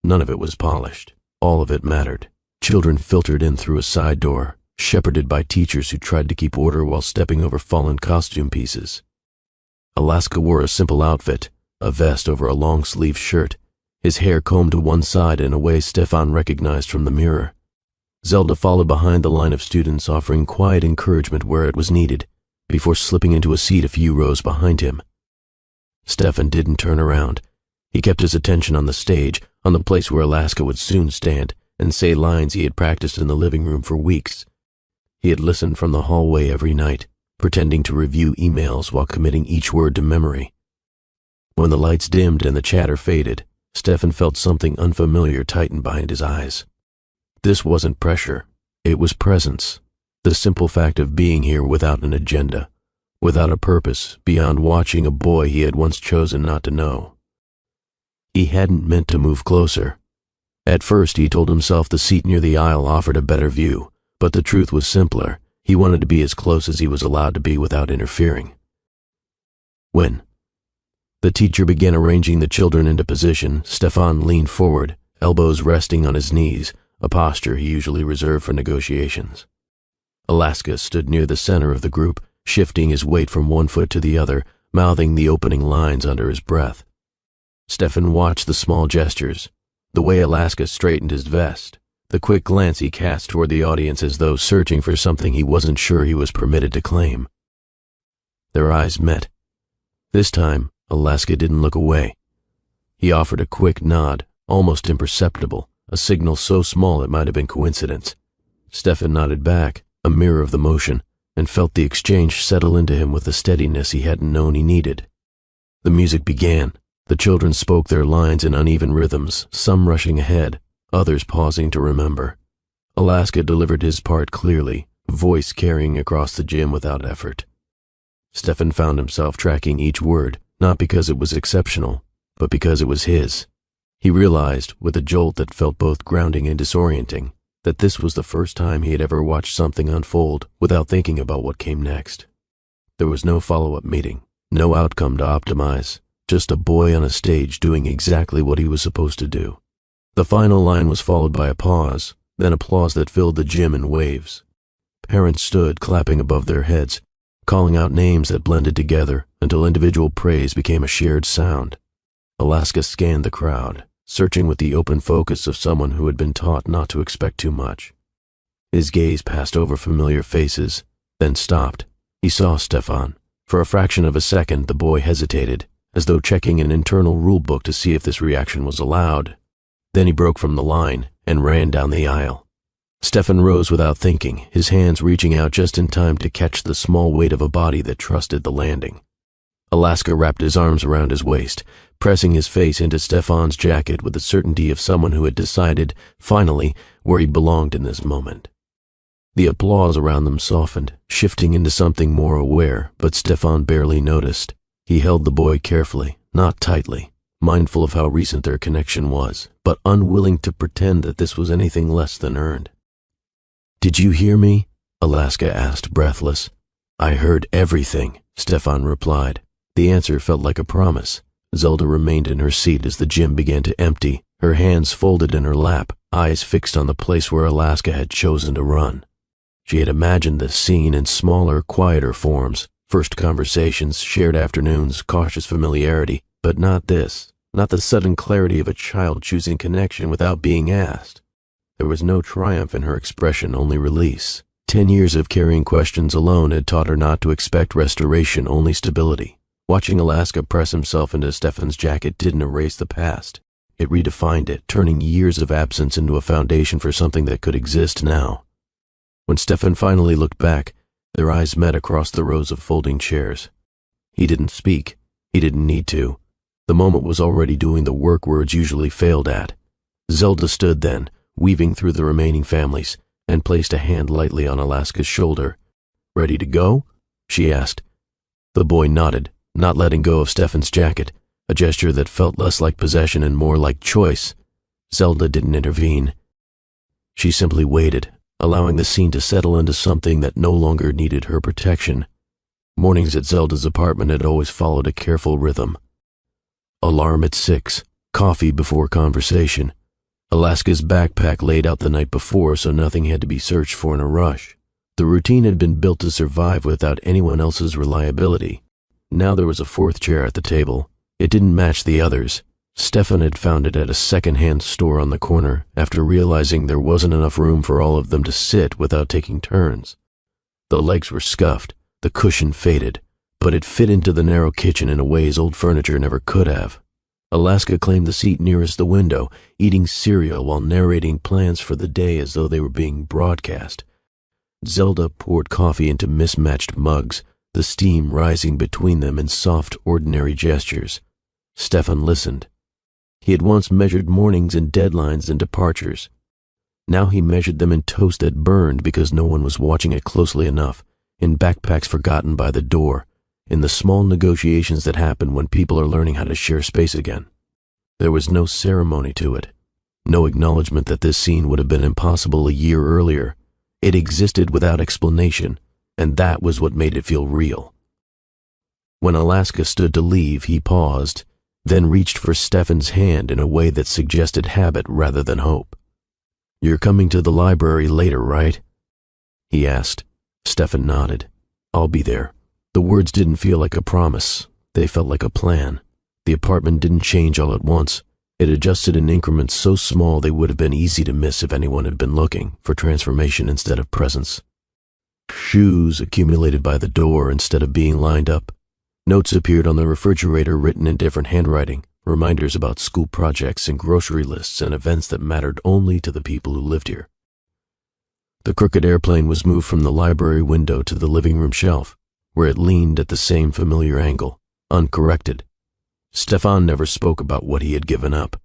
None of it was polished. All of it mattered. Children filtered in through a side door, shepherded by teachers who tried to keep order while stepping over fallen costume pieces. Alaska wore a simple outfit, a vest over a long-sleeved shirt, his hair combed to one side in a way Stefan recognized from the mirror. Zelda followed behind the line of students, offering quiet encouragement where it was needed, before slipping into a seat a few rows behind him. Stefan didn't turn around. He kept his attention on the stage, on the place where Alaska would soon stand and say lines he had practiced in the living room for weeks. He had listened from the hallway every night, pretending to review emails while committing each word to memory. When the lights dimmed and the chatter faded, Stefan felt something unfamiliar tighten behind his eyes. This wasn't pressure, it was presence, the simple fact of being here without an agenda, without a purpose beyond watching a boy he had once chosen not to know. He hadn't meant to move closer. At first he told himself the seat near the aisle offered a better view, but the truth was simpler. He wanted to be as close as he was allowed to be without interfering. When the teacher began arranging the children into position, Stefan leaned forward, elbows resting on his knees, a posture he usually reserved for negotiations. Alaska stood near the center of the group, shifting his weight from one foot to the other, mouthing the opening lines under his breath. Stefan watched the small gestures, the way Alaska straightened his vest, the quick glance he cast toward the audience as though searching for something he wasn't sure he was permitted to claim. Their eyes met. This time, Alaska didn't look away. He offered a quick nod, almost imperceptible, a signal so small it might have been coincidence. Stefan nodded back, a mirror of the motion, and felt the exchange settle into him with the steadiness he hadn't known he needed. The music began. The children spoke their lines in uneven rhythms, some rushing ahead, others pausing to remember. Alaska delivered his part clearly, voice carrying across the gym without effort. Stefan found himself tracking each word, not because it was exceptional, but because it was his. He realized, with a jolt that felt both grounding and disorienting, that this was the first time he had ever watched something unfold without thinking about what came next. There was no follow-up meeting, no outcome to optimize, just a boy on a stage doing exactly what he was supposed to do. The final line was followed by a pause, then applause that filled the gym in waves. Parents stood clapping above their heads, calling out names that blended together until individual praise became a shared sound. Alaska scanned the crowd, searching with the open focus of someone who had been taught not to expect too much. His gaze passed over familiar faces, then stopped. He saw Stefan. For a fraction of a second, the boy hesitated, as though checking an internal rule book to see if this reaction was allowed. Then he broke from the line and ran down the aisle. Stefan rose without thinking, his hands reaching out just in time to catch the small weight of a body that trusted the landing. Alaska wrapped his arms around his waist, pressing his face into Stefan's jacket with the certainty of someone who had decided, finally, where he belonged in this moment. The applause around them softened, shifting into something more aware, but Stefan barely noticed. He held the boy carefully, not tightly, mindful of how recent their connection was, but unwilling to pretend that this was anything less than earned. "Did you hear me?" Alaska asked, breathless. "I heard everything," Stefan replied. The answer felt like a promise. Zelda remained in her seat as the gym began to empty, her hands folded in her lap, eyes fixed on the place where Alaska had chosen to run. She had imagined this scene in smaller, quieter forms, first conversations, shared afternoons, cautious familiarity, but not this, not the sudden clarity of a child choosing connection without being asked. There was no triumph in her expression, only release. 10 years of carrying questions alone had taught her not to expect restoration, only stability. Watching Alaska press himself into Stefan's jacket didn't erase the past. It redefined it, turning years of absence into a foundation for something that could exist now. When Stefan finally looked back, their eyes met across the rows of folding chairs. He didn't speak. He didn't need to. The moment was already doing the work words usually failed at. Zelda stood then, weaving through the remaining families, and placed a hand lightly on Alaska's shoulder. "Ready to go?" she asked. The boy nodded, not letting go of Stefan's jacket, a gesture that felt less like possession and more like choice. Zelda didn't intervene. She simply waited, allowing the scene to settle into something that no longer needed her protection. Mornings at Zelda's apartment had always followed a careful rhythm. Alarm at 6, coffee before conversation. Alaska's backpack laid out the night before, so nothing had to be searched for in a rush. The routine had been built to survive without anyone else's reliability. Now there was a fourth chair at the table. It didn't match the others. Stefan had found it at a second-hand store on the corner after realizing there wasn't enough room for all of them to sit without taking turns. The legs were scuffed, the cushion faded, but it fit into the narrow kitchen in a way his old furniture never could have. Alaska claimed the seat nearest the window, eating cereal while narrating plans for the day as though they were being broadcast. Zelda poured coffee into mismatched mugs, the steam rising between them in soft, ordinary gestures. Stefan listened. He had once measured mornings in deadlines and departures. Now he measured them in toast that burned because no one was watching it closely enough, in backpacks forgotten by the door, in the small negotiations that happen when people are learning how to share space again. There was no ceremony to it, no acknowledgement that this scene would have been impossible a year earlier. It existed without explanation, and that was what made it feel real. When Alaska stood to leave, he paused, then reached for Stefan's hand in a way that suggested habit rather than hope. "You're coming to the library later, right?" he asked. Stefan nodded. "I'll be there." The words didn't feel like a promise. They felt like a plan. The apartment didn't change all at once. It adjusted in increments so small they would have been easy to miss if anyone had been looking for transformation instead of presence. Shoes accumulated by the door instead of being lined up. Notes appeared on the refrigerator written in different handwriting, reminders about school projects and grocery lists and events that mattered only to the people who lived here. The crooked airplane was moved from the library window to the living room shelf, where it leaned at the same familiar angle, uncorrected. Stefan never spoke about what he had given up.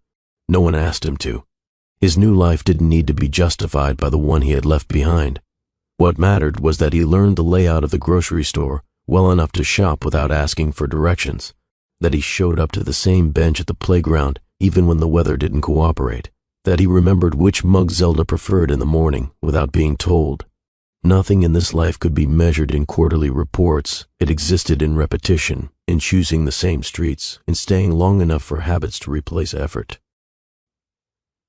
No one asked him to. His new life didn't need to be justified by the one he had left behind. What mattered was that he learned the layout of the grocery store well enough to shop without asking for directions, that he showed up to the same bench at the playground even when the weather didn't cooperate, that he remembered which mug Zelda preferred in the morning without being told. Nothing in this life could be measured in quarterly reports. It existed in repetition, in choosing the same streets, in staying long enough for habits to replace effort.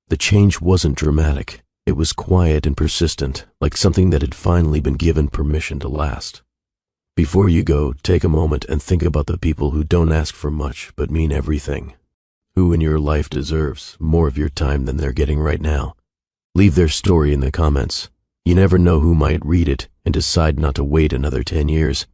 The change wasn't dramatic. It was quiet and persistent, like something that had finally been given permission to last. Before you go, take a moment and think about the people who don't ask for much but mean everything. Who in your life deserves more of your time than they're getting right now? Leave their story in the comments. You never know who might read it and decide not to wait another 10 years.